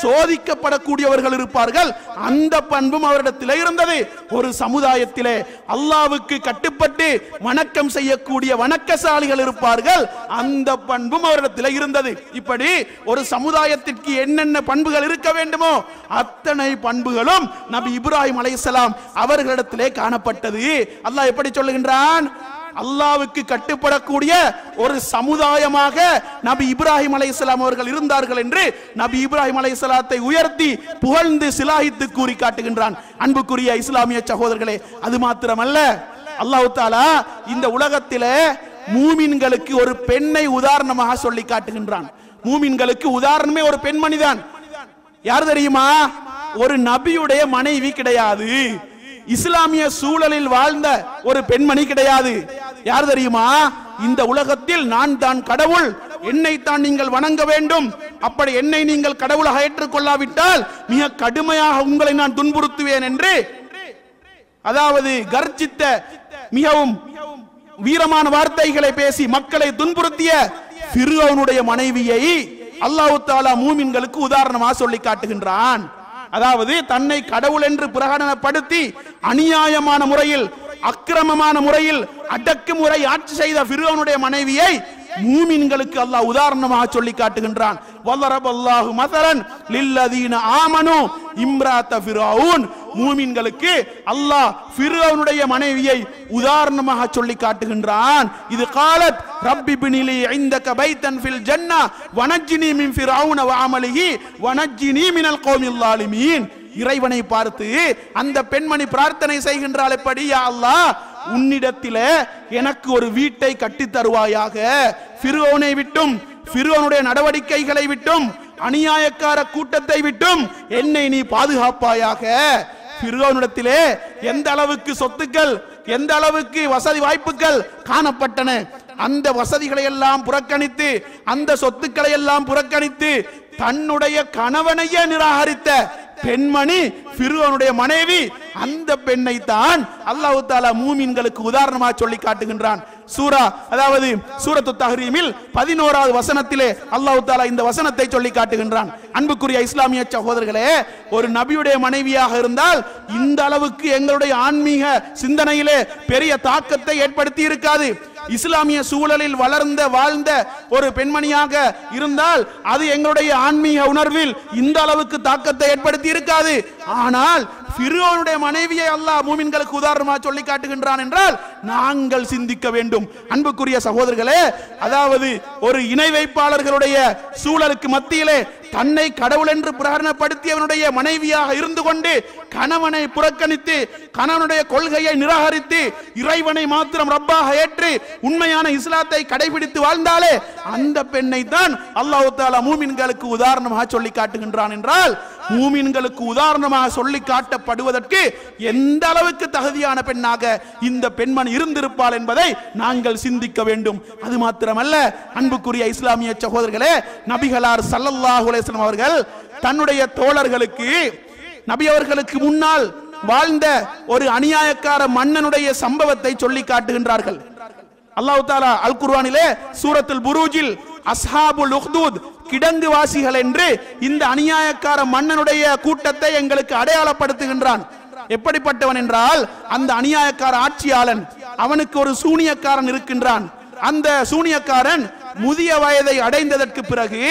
சோதிக்கப்படக்கூடியவர்கள் இருப்பார்கள், அந்த பண்பும் அவரிடத்தில் இருந்தது. ஒரு சமுதாயத்திலே அல்லாஹ்வுக்கு கட்டுப்பட்டு வணக்கம் செய்யக்கூடிய வணக்கசாலிகள் இருப்பார்கள், அந்த பண்பும் அவரிடத்தில் இருந்தது. இப்படி ஒரு சமுதாயத்திற்கு என்னென்ன பண்புகள் இருக்க வேண்டுமோ அத்தனை பண்புகளும் நபி இப்ராஹிம் அலைஹிஸ்ஸலாம் அவர்களிடத்திலே காணப்பட்டது. அல்லாஹ் எப்படி சொல்லுகின்றான்? அல்லாஹ்வுக்கு கட்டுப்படக்கூடிய ஒரு சமுதாயமாக நபி இப்ராஹிம் அலைஹிஸ்ஸலாம் அவர்கள் இருந்தார்கள் என்று நபி இப்ராஹிம் அலைஹிஸ்ஸலாத்தை உயர்த்தி புகழ்ந்து சிலாஹித்து கூறி காட்டுகின்றான். அன்புக்குரிய இஸ்லாமிய சகோதரர்களே, அது மாத்திரமல்ல, அல்லாஹ் தஆலா இந்த உலகத்திலே மூமின்களுக்கு ஒரு பெண்ணை உதாரணமாக சொல்லி காட்டுகின்றான். மூமின்களுக்கு உதாரணமே ஒரு பெண்மணிதான். யார் தெரியுமா? ஒரு நபியுடைய மனைவி கிடையாது, இஸ்லாமிய சூழலில் வாழ்ந்த ஒரு பெண்மணி கிடையாது. யார் தெரியுமா? இந்த உலகத்தில் நான் தான் கடவுள், என்னை தான் நீங்கள் வணங்க வேண்டும், அப்படி என்னை நீங்கள் கடவுளாக ஏற்றுக்கொள்ளாவிட்டால் மிக கடுமையாக உங்களை நான் துன்புறுத்துவேன் என்று, அதாவது கர்ஜித்த மிகவும் வீரமான வார்த்தைகளை பேசி மக்களை துன்புறுத்திய ஃபிர்அவுனுடைய மனைவியை அல்லாஹ் தஆலா மூமின்களுக்கு உதாரணமாக சொல்லி காட்டுகின்றான். அதாவது தன்னை கடவுள் என்று பிரகடனப்படுத்தி அநியாயமான முறையில், அக்கிரமமான முறையில் அடக்குமுறை ஆட்சி செய்த ஃபிர்அவுனுடைய மனைவியை மூமின்களுக்கு அல்லாஹ் உதாரணமாக சொல்லி காட்டுகின்றான். வல்லரபல்லாஹு மஸலன் லில்லதீன ஆமனு இம்ராத ஃபிர்அவுன். மூமின்களுக்கு அல்லாஹ் ஃபிர்அவுனுடைய மனைவியை உதாரணமாக சொல்லி காட்டுகின்றான். இது காலத் ரப்பி பினிலி இந்தக பைத்தன் ஃபில் ஜன்னah வனஜ்ஜினி மின் ஃபிர்அவுன வஅமலிஹி வனஜ்ஜினி மினல் கௌமில் ஸாலிமீன். இறைவனை பார்த்து அந்த பெண்மணி பிரார்த்தனை செய்கின்றாள், எப்படி? யா அல்லாஹ், உன்னிடத்திலே எனக்கு ஒரு வீட்டை கட்டி தருவாயாக, ஃபிர்அவுனை விட்டும் ஃபிர்அவுனுடைய நடவடிக்கைகளை விட்டும் அநியாயக்கார கூட்டத்தை விட்டும் என்னை நீ பாதுகாப்பாயாக. ஃபிர்அவுனிடத்திலே எந்த அளவுக்கு சொத்துக்கள், எந்த அளவுக்கு வசதி வாய்ப்புகள் காணப்பட்டன, அந்த வசதிகளை எல்லாம் புறக்கணித்து, அந்த சொத்துக்களை எல்லாம் புறக்கணித்து தன்னுடைய கணவனையே நிராகரித்த பெண்மணி ஃபிர்அவுனுடைய மனைவி. அந்த பெண்ணை தான் அல்லாஹ் தஆலா மூமின்களுக்கு உதாரணமாக சொல்லி காட்டுகின்றான். அதாவது சூரத்து தஹ்ரீமில் 11வது வசனத்திலே அல்லாஹ் தஆலா இந்த வசனத்தை சொல்லி காட்டுகின்றான். அன்புக்குரிய இஸ்லாமிய சகோதரர்களே, ஒரு நபியுடைய மனைவியாக இருந்தால் இந்த அளவுக்கு எங்களுடைய ஆன்மீக சிந்தனையிலே பெரிய தாக்கத்தை ஏற்படுத்தி இருக்காது. இஸ்லாமிய சூழலில் வாழ்ந்த ஒரு பெண்மணியாக இருந்தால் அது எங்களுடைய ஆன்மீக உணர்வில் இந்த அளவுக்கு தாக்கத்தை ஏற்படுத்தி இருக்காது. ஆனால் ஃபிர்அவுனுடைய மனைவியை அல்லாஹ் மூமின்களுக்கு உதாரணமாக சொல்லி காட்டுகின்றான் என்றால் நாங்கள் சிந்திக்க வேண்டும். அன்புக்குரிய சகோதரர்களே, அதாவது ஒரு இணை வைப்பாளர்களுடைய சூழலுக்கு மத்தியிலே தன்னை கடவுள் என்று பிரகடனப்படுத்தியவனுடைய மனைவியாக இருந்து கொண்டு கணவனை புறக்கணித்து, கணவனுடைய கொள்கையை நிராகரித்து, இறைவனை மாத்திரம் ரப்பாக ஏற்று உண்மையான இஸ்லாத்தை கடைபிடித்து வாழ்ந்தாலே அந்த பெண்ணை தான் அல்லாஹ் தஆலா மூமின்களுக்கு உதாரணமாக சொல்லி காட்டுகின்றான். என்றால் மூமின்களுக்கு உதாரணமாக சொல்லி காட்டப்படுவதற்கு எந்த அளவுக்கு தகுதியான பெண்ணாக இந்த பெண்மணி இருந்திருப்பாள் என்பதை நாங்கள் சிந்திக்க வேண்டும். அது மாத்திரமல்ல, அன்புக்குரிய இஸ்லாமிய சகோதரர்களே, நபிகளார் ஸல்லல்லாஹு அலைஹி வஸல்லம் அவர்கள் தன்னுடைய தோழர்களுக்கு, நபி அவர்களுக்கு முன்னால் வாழ்ந்த ஒரு அநியாயக்கார மன்னனுடைய சம்பவத்தை சொல்லி காட்டுகின்றார்கள். அல்லாஹ் தஆலா அல் குர்ஆனிலே சூரத்துல் புரூஜில் அஸ்ஹாபுல் உக்தூத், கிடங்கு வாசிகள் என்று இந்த அநியாயக்கார மன்னனுடைய கூட்டத்தை எங்களுக்கு அடையாளப்படுத்துகின்றான். எப்படிப்பட்டவன் என்றால், அந்த அநியாயக்கார ஆட்சியாளன், அவனுக்கு ஒரு சூனியக்காரன் இருக்கின்றான். அந்த சூனியக்காரன் முதிய வயதை அடைந்ததற்கு பிறகு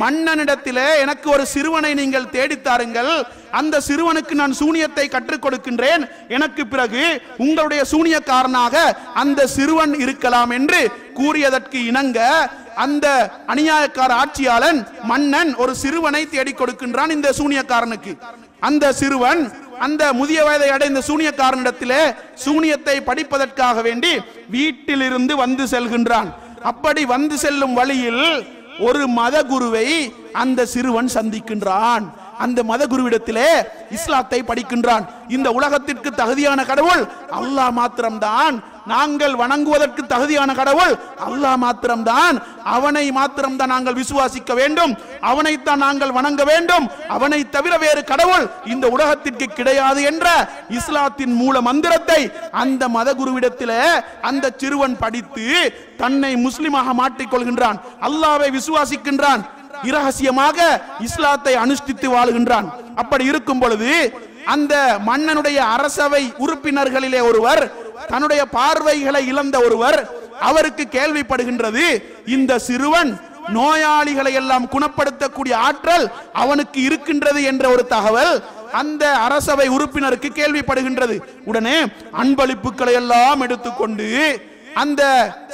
மன்னனிடத்திலே எனக்கு ஒரு சிறுவனை நீங்கள் தேடித்தாருங்கள், அந்த சிறுவனுக்கு நான் சூனியத்தை கற்றுக் கொடுக்கின்றேன், எனக்கு பிறகு உங்களுடைய சூனியக்காரனாக அந்த சிறுவன் இருக்கலாம் என்று கூறியதற்கு இணங்க அந்த அநியாயக்கார ஆட்சியாளன் மன்னன் ஒரு சிறுவனை தேடி கொடுக்கின்றான் இந்த சூனியக்காரனுக்கு. அந்த சிறுவன் அந்த முதிய வயதை அடைந்த சூனியக்காரனிடத்திலே சூனியத்தை படிப்பதற்காக வேண்டி வீட்டிலிருந்து வந்து செல்கின்றான். அப்படி வந்து செல்லும் வழியில் ஒரு மத குருவை அந்த சிறுவன் சந்திக்கின்றான். அந்த மத குருவிடத்திலே இஸ்லாத்தை படிக்கின்றான். இந்த உலகத்திற்கு தகுதியான கடவுள் அல்லாஹ் மாத்திரம்தான், நாங்கள் வணங்குவதற்கு தகுதியான கடவுள் அல்லாஹ் மாத்திரம்தான், அவனை மாத்திரம்தான் நாங்கள் விசுவாசிக்க வேண்டும், அவனைத்தான் நாங்கள் வணங்க வேண்டும், அவனை தவிர வேறு கடவுள் இந்த உலகத்திற்கு கிடையாது என்ற இஸ்லாத்தின் மூல மந்திரத்தை அந்த மத குருவிடத்திலே அந்த சிறுவன் படித்து தன்னை முஸ்லிமாக மாற்றிக்கொள்கின்றான். அல்லாஹ்வை விசுவாசிக்கின்றான், இரகசியமாக இஸ்லாத்தை அனுஷ்டித்து வாழுகின்றான். அப்படி இருக்கும் பொழுது அந்த மன்னனுடைய அரசவை உறுப்பினர்களிலே ஒருவர், தன்னுடைய பார்வைகளை இழந்த ஒருவர், அவருக்கு கேள்விப்படுகின்றது, இந்த சிறுவன் நோயாளிகளை எல்லாம் குணப்படுத்தக்கூடிய ஆற்றல் அவனுக்கு இருக்கின்றது என்ற ஒரு தகவல் அந்த அரசவை உறுப்பினருக்கு கேள்விப்படுகின்றது. உடனே அன்பளிப்புகளை எல்லாம் எடுத்துக்கொண்டு அந்த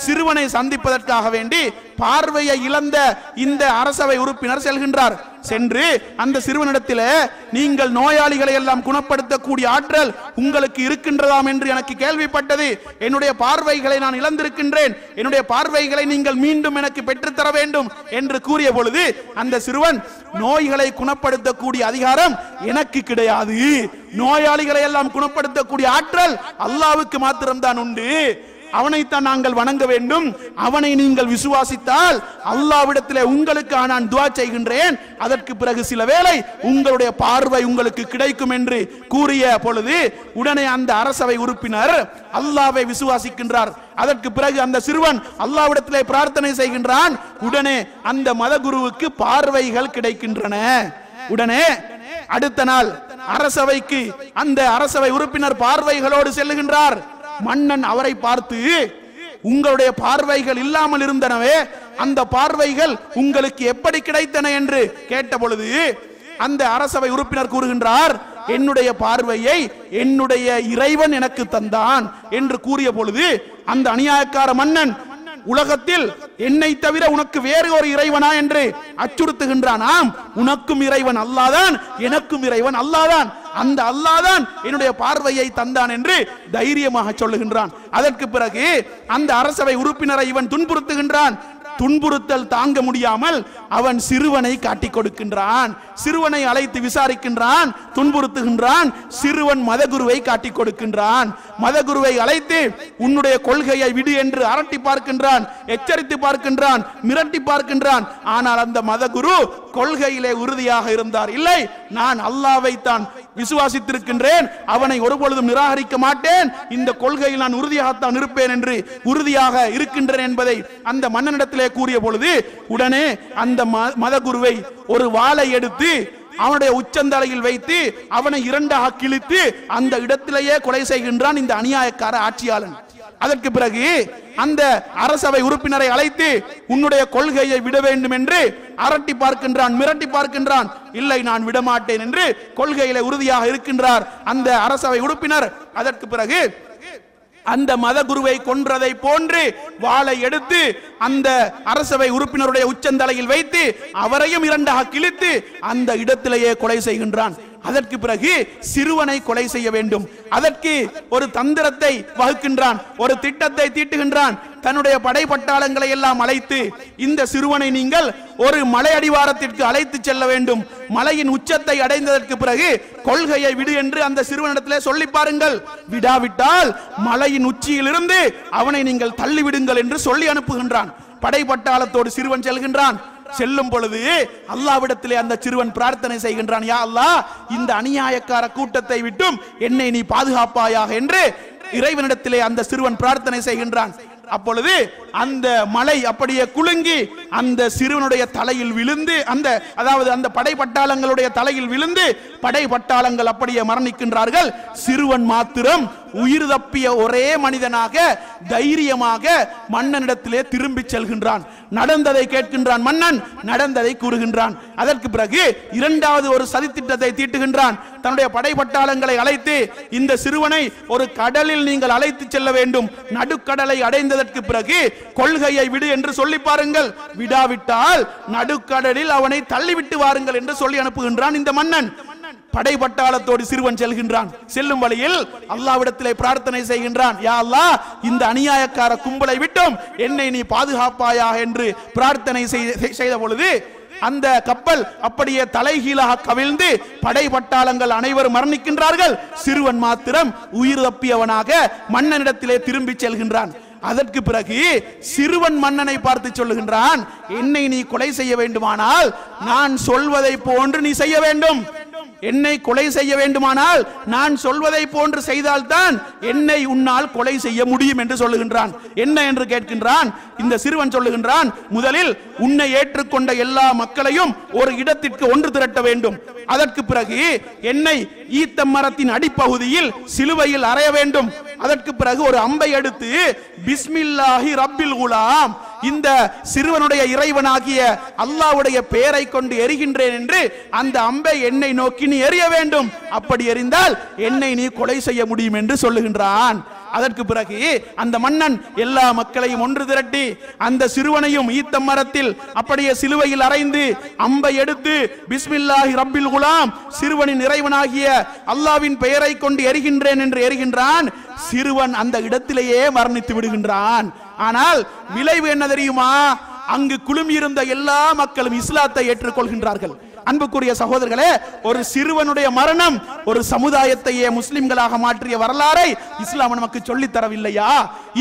சிறுவனை சந்திப்பதற்காக வேண்டி பார்வையை இழந்த இந்த அரசவை உறுப்பினர் செல்கின்றார். சென்று அந்த சிறுவனிடத்தில், நீங்கள் நோயாளிகளை எல்லாம் குணப்படுத்தக்கூடிய ஆற்றல் உங்களுக்கு இருக்கின்றதாம் என்று எனக்கு கேள்விப்பட்டது, என்னுடைய பார்வைகளை நான் இழந்திருக்கின்றேன், என்னுடைய பார்வைகளை நீங்கள் மீண்டும் எனக்கு பெற்றுத்தர வேண்டும் என்று கூறிய பொழுது அந்த சிறுவன், நோய்களை குணப்படுத்தக்கூடிய அதிகாரம் எனக்கு கிடையாது, நோயாளிகளை எல்லாம் குணப்படுத்தக்கூடிய ஆற்றல் அல்லாஹ்வுக்கு மாத்திரம்தான் உண்டு, அவனைத்தான் நாங்கள் வணங்க வேண்டும், அவனை நீங்கள் விசுவாசித்தால் அல்லாஹ்விடத்திலே உங்களுக்கு நான் துஆ செய்கின்றேன், அதற்கு பிறகு சில வேளை உங்களுடைய பார்வை உங்களுக்கு கிடைக்கும் என்று கூறிய பொழுது உடனே அந்த அரசவை உறுப்பினர் அல்லாஹ்வை விசுவாசிக்கின்றார். அதற்கு பிறகு அந்த சிறுவன் அல்லாஹ்விடத்திலே பிரார்த்தனை செய்கின்றான். உடனே அந்த மத குருவுக்கு பார்வைகள் கிடைக்கின்றன. உடனே அடுத்த நாள் அரசவைக்கு அந்த அரசவை உறுப்பினர் பார்வைகளோடு செல்லுகின்றார். மன்னன் அவரை பார்த்து, உங்களுடைய பார்வைகள் இல்லாமல் இருந்தனவே, அந்த பார்வைகள் உங்களுக்கு எப்படி கிடைத்தன என்று கேட்ட பொழுது அந்த அரசவை உறுப்பினர் கூறுகின்றார், என்னுடைய பார்வையை என்னுடைய இறைவன் எனக்கு தந்தான் என்று கூறிய பொழுது அந்த அநியாயக்கார மன்னன், உலகத்தில் என்னை தவிர உனக்கு வேறு ஒரு இறைவனா என்று அச்சுறுத்துகின்றான். ஆம், உனக்கும் இறைவன் அல்லாஹ்தான், எனக்கும் இறைவன் அல்லாஹ்தான், அந்த அல்லாஹ்தான் என்னுடைய பார்வையை தந்தான் என்று தைரியமாக சொல்லுகின்றான். அதற்கு பிறகு அந்த அரசவை உறுப்பினரை இவன் துன்புறுத்துகின்றான். துன்புறுத்தல் தாங்க முடியாமல் அவன் சிறுவனை காட்டிக் கொடுக்கின்றான். சிறுவனை அழைத்து விசாரிக்கின்றான், துன்புறுத்துகின்றான். சிறுவன் மதகுருவை காட்டிக் கொடுக்கின்றான். மதகுருவை அழைத்து உன்னுடைய கொள்கையை விடு என்று அரட்டி பார்க்கின்றான், எச்சரித்து பார்க்கின்றான், மிரட்டி பார்க்கின்றான். ஆனால் அந்த மதகுரு கொள்கையிலே உறுதியாக இருந்தார். இல்லை, நான் அல்லாஹ்வை தான் விசுவாசித்திருக்கின்றேன், அவனை ஒருபொழுதும் நிராகரிக்க மாட்டேன், இந்த கொள்கையில் நான் உறுதியாகத்தான் இருப்பேன் என்று உறுதியாக இருக்கின்றேன் என்பதை அந்த மன்னனிடத்திலே கூறிய பொழுது உடனே அந்த மதகுருவை ஒரு வாளை எடுத்து அவனுடைய உச்சந்தலையில் வைத்து அவனை இரண்டாக கிழித்து அந்த இடத்திலேயே கொலை செய்கின்றான் இந்த அநியாயக்கார ஆட்சியாளன். அதற்கு பிறகு அந்த அரசவை உறுப்பினரை அழைத்து உன்னுடைய கொள்கையை விட வேண்டும் என்று அரட்டி பார்க்கின்றான், மிரட்டி பார்க்கின்றான். இல்லை, நான் விடமாட்டேன் என்று கொள்கையில உறுதியாக இருக்கின்றார் அந்த அரசவை உறுப்பினர். அதற்கு பிறகு அந்த மதகுருவை கொன்றதை போன்று வாளை எடுத்து அந்த அரசவை உறுப்பினருடைய உச்சந்தலையில் வைத்து அவரையும் இரண்டாக கிழித்து அந்த இடத்திலேயே கொலை செய்கின்றான். அதற்கு பிறகு சிறுவனை கொலை செய்ய வேண்டும். அதற்கு ஒரு தந்திரத்தை வகுக்கின்றான், ஒரு திட்டத்தை தீட்டுகின்றான். தன்னுடைய படை பட்டாளங்களை எல்லாம் அழைத்து இந்த சிறுவனை நீங்கள் ஒரு மலை அடிவாரத்திற்கு அழைத்து செல்ல வேண்டும். மலையின் உச்சத்தை அடைந்ததற்கு பிறகு கொள்கையை விடு என்று அந்த சிறுவனிடத்திலே சொல்லி பாருங்கள். விடாவிட்டால் மலையின் உச்சியிலிருந்து அவனை நீங்கள் தள்ளிவிடுங்கள் என்று சொல்லி அனுப்புகின்றான். படை பட்டாளத்தோடு சிறுவன் செல்கின்றான். செல்லும் பொழுது அல்லாஹ்விடத்திலே அந்த சிறுவன் பிரார்த்தனை செய்கின்றான், யா அல்லாஹ், இந்த அநியாயக்கார கூட்டத்தை விட்டும் என்னை நீ பாதுகாப்பாயாக என்று இறைவனிடத்திலே அந்த சிறுவன் பிரார்த்தனை செய்கின்றான். அப்பொழுது அந்த மலை அப்படியே குலுங்கி அந்த சிறுவனுடைய தலையில் விழுந்து அந்த படை பட்டாளங்களுடைய தலையில் விழுந்து படை பட்டாளங்கள் அப்படியே மரணிக்கின்றார்கள். சிறுவன் மாத்திரம் உயிர் தப்பிய ஒரே மனிதனாக தைரியமாக மன்னனிடத்திலே திரும்பி செல்கின்றான். நடந்ததை கேட்கின்றான் மன்னன், நடந்ததை கூறுகின்றான். அதற்கு பிறகு இரண்டாவது ஒரு சதித்திட்டத்தை தீட்டுகின்றான். தன்னுடைய படை பட்டாளங்களை அழைத்து இந்த சிறுவனை ஒரு கடலில் நீங்கள் அழைத்து செல்ல வேண்டும். நடுக்கடலை அடைந்ததற்கு பிறகு கொள்கையை விடு என்று சொல்லி பாருங்கள், விடாவிட்டால் நடுக்கடலில் அவனை தள்ளிவிட்டு வாருங்கள் என்று சொல்லி அனுப்புகின்றான் இந்த மன்னன். படை பட்டாளத்தோடு சிறுவன் செல்கின்றான். செல்லும் வழியில் அல்லாஹ்விடத்திலே பிரார்த்தனை செய்கின்றான், யா அல்லாஹ், இந்த அநியாயக்கார கும்பலை விட்டும் என்னை நீ பாதுகாப்பாயாக என்று பிரார்த்தனை செய்த பொழுது அந்த கப்பல் அப்படியே தலைகீழாக கவிழ்ந்து படை பட்டாளங்கள் அனைவரும் மரணிக்கின்றார்கள். சிறுவன் மாத்திரம் உயிர் தப்பியவனாக மன்னனிடத்திலே திரும்பி செல்கின்றான். அதற்கு பிறகு சிறுவன் மன்னனை பார்த்து சொல்லுகின்றான், என்னை நீ கொலை செய்ய வேண்டுமானால் நான் சொல்வதை போன்று நீ செய்ய வேண்டும். என்னை கொலை செய்ய வேண்டுமானால் நான் சொல்வதை போன்று செய்தால்தான் என்னை உன்னால் கொலை செய்ய முடியும் என்று சொல்லுகின்றான். என்ன என்று கேட்கின்றான். இந்த சிறுவன் சொல்லுகின்றான், முதலில் உன்னை ஏற்றுக்கொண்ட எல்லா மக்களையும் ஒரு இடத்திற்கு ஒன்று திரட்ட வேண்டும். அதற்கு பிறகு என்னை ஈத்த மரத்தின் அடிப்பகுதியில் சிலுவையில் அறைய வேண்டும். அதற்கு பிறகு ஒரு அம்பை எடுத்து பிஸ்மில்லாஹி ரப்பில் குலாம், இந்த சிறுவனுடைய இறைவனாகிய அல்லாஹ்வுடைய பெயரை கொண்டு எரிகின்றேன் என்று அந்த அம்பை என்னை நோக்கி நீ எறிய வேண்டும். அப்படி எறிந்தால் என்னை நீ கொலை செய்ய முடியும் என்று சொல்லுகின்றான். அதற்கு பிறகு அந்த மன்னன் எல்லா மக்களையும் ஒன்று திரட்டி அந்த சிறுவனையும் ஈத்த மரத்தில் அப்படியே சிலுவையில் அறைந்து அம்பை எடுத்து பிஸ்மில்லாஹி ரப்பில் குலாம், சிறுவனின் இறைவனாகிய அல்லாஹ்வின் பெயரை கொண்டு எரிகின்றேன் என்று எரிகின்றான். சிறுவன் அந்த இடத்திலேயே மரணித்து விடுகின்றான். ஆனால் விளைவு என்ன தெரியுமா? அங்கு குழுமியிருந்த எல்லா மக்களும் இஸ்லாத்தை ஏற்றுக்கொள்கின்றார்கள். அன்புக்குரிய சகோதரர்களே, ஒரு சிறுவனுடைய மரணம் ஒரு சமுதாயத்தையே முஸ்லிம்களாக மாற்றிய வரலாறை இஸ்லாம் நமக்கு சொல்லித் தரவில்லையா?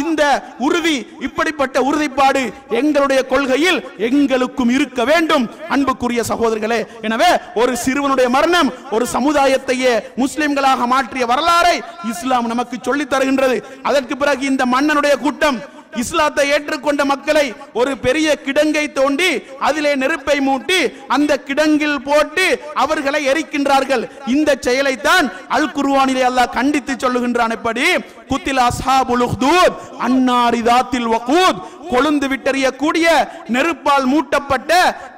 இந்த உறுதி, இப்படிப்பட்ட உறுதிப்பாடு எங்களுடைய கொள்கையில் எங்களுக்கும் இருக்க வேண்டும் அன்புக்குரிய சகோதரர்களே. எனவே ஒரு சிறுவனுடைய மரணம் ஒரு சமுதாயத்தையே முஸ்லிம்களாக மாற்றிய வரலாறை இஸ்லாம் நமக்கு சொல்லித் தருகின்றது. அதற்கு பிறகு இந்த மன்னனுடைய கூட்டம் இஸ்லாத்தை ஏற்றுக்கொண்ட மக்களை ஒரு பெரிய கிடங்கை தோண்டி அதிலே நெருப்பை மூட்டி அந்த கிடங்கில் போட்டு அவர்களை எரிக்கின்றார்கள். இந்த செயலைத்தான் அல் குர்ஆனிலே அல்லாஹ் கண்டித்து சொல்லுகின்றான். எப்படி? குத்தில அஸ்ஹாபுல் உக்தூத் அன்னாரி தாத்தில் வகூத், கொழுந்து விட்டறியக்கூடிய நெருப்பால் மூட்டப்பட்ட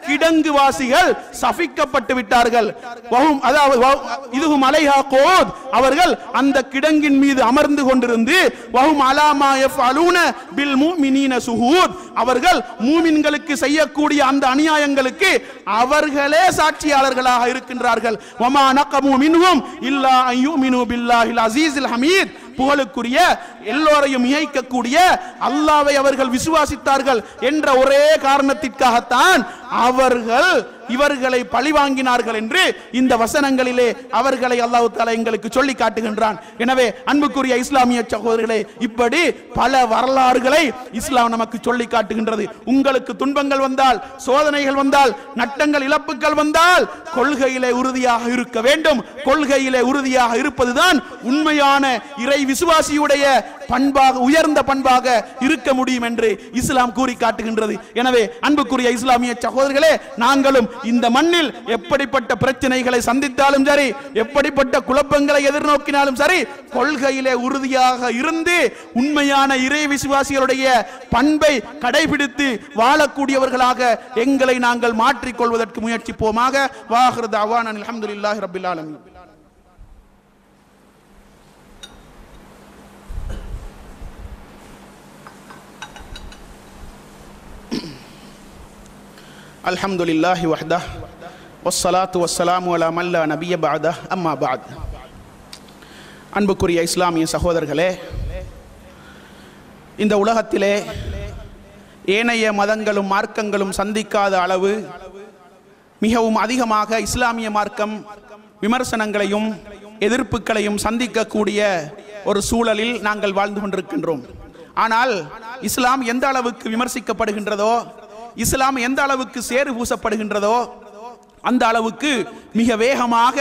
கிடங்கு வாசிகள் சபிக்கப்பட்டு விட்டார்கள். இதுவும் அலைஹா கோத், அவர்கள் அந்த கிடங்கின் மீது அமர்ந்து கொண்டிருந்து வஹும் அலாமா யஃஅலூன பில் முஃமினீன ஷுஹூத், அவர்கள் மூமின்களுக்கு செய்யக்கூடிய அந்த அநியாயங்களுக்கு அவர்களே சாட்சியாளர்களாக இருக்கின்றார்கள். வமா நகமு மின்ஹும் இல்லா அன் யுமினு பில்லாஹில் அஸீஸில் ஹமீத், புகழுக்குரிய எல்லோரையும் இயக்கக்கூடிய அல்லாஹ்வை அவர்கள் விசுவாசித்தார்கள் என்ற ஒரே காரணத்திற்காகத்தான் அவர்கள் இவர்களை பழிவாங்கினார்கள் என்று இந்த வசனங்களிலே அவர்களை அல்லாஹ் தஆலா எங்களுக்கு சொல்லி காட்டுகின்றான். எனவே அன்புக்குரிய இஸ்லாமிய சகோதரர்களே, இப்படி பல வரலாறுகளை இஸ்லாம் நமக்கு சொல்லி காட்டுகின்றது. உங்களுக்கு துன்பங்கள் வந்தால், சோதனைகள் வந்தால், நட்டங்கள் இழப்புகள் வந்தால் கொள்கையிலே உறுதியாக இருக்க வேண்டும். கொள்கையிலே உறுதியாக இருப்பதுதான் உண்மையான இறை விசுவாசியுடைய பண்பாக, உயர்ந்த பண்பாக இருக்க முடியும் என்று இஸ்லாம் கூறி காட்டுகின்றது. எனவே அன்புக்குரிய இஸ்லாமிய சகோதரர்களே, நாங்களும் இந்த மண்ணில் எப்படிப்பட்ட பிரச்சனைகளை சந்தித்தாலும் சரி, எப்படிப்பட்ட குழப்பங்களை எதிர்நோக்கினாலும் சரி, கொள்கையிலே உறுதியாக இருந்து உண்மையான இறை விசுவாசிகளுடைய பண்பை கடைபிடித்து வாழக்கூடியவர்களாக எங்களை நாங்கள் மாற்றிக்கொள்வதற்கு முயற்சிப்போமாக. வாஹிரு தஅவானா அல்ஹம்துலில்லாஹி ரப்பில் ஆலமீன். அல்ஹம்துலில்லாஹி வஹ்தஹ் வஸ்ஸலாத்து வஸ்ஸலாமு அலா மன் லா நபிய்ய பஅதஹ் அம்மா பஅத். அன்புக்குரிய இஸ்லாமிய சகோதரர்களே, இந்த உலகத்திலே ஏனைய மதங்களும் மார்க்கங்களும் சந்திக்காத அளவு மிகவும் அதிகமாக இஸ்லாமிய மார்க்கம் விமர்சனங்களையும் எதிர்ப்புகளையும் சந்திக்கக்கூடிய ஒரு சூழலில் நாங்கள் வாழ்ந்து கொண்டிருக்கின்றோம். ஆனால் இஸ்லாம் எந்த அளவுக்கு விமர்சிக்கப்படுகின்றதோ, இஸ்லாம் எந்த அளவுக்கு சேறு பூசப்படுகின்றதோ அந்த அளவுக்கு மிக வேகமாக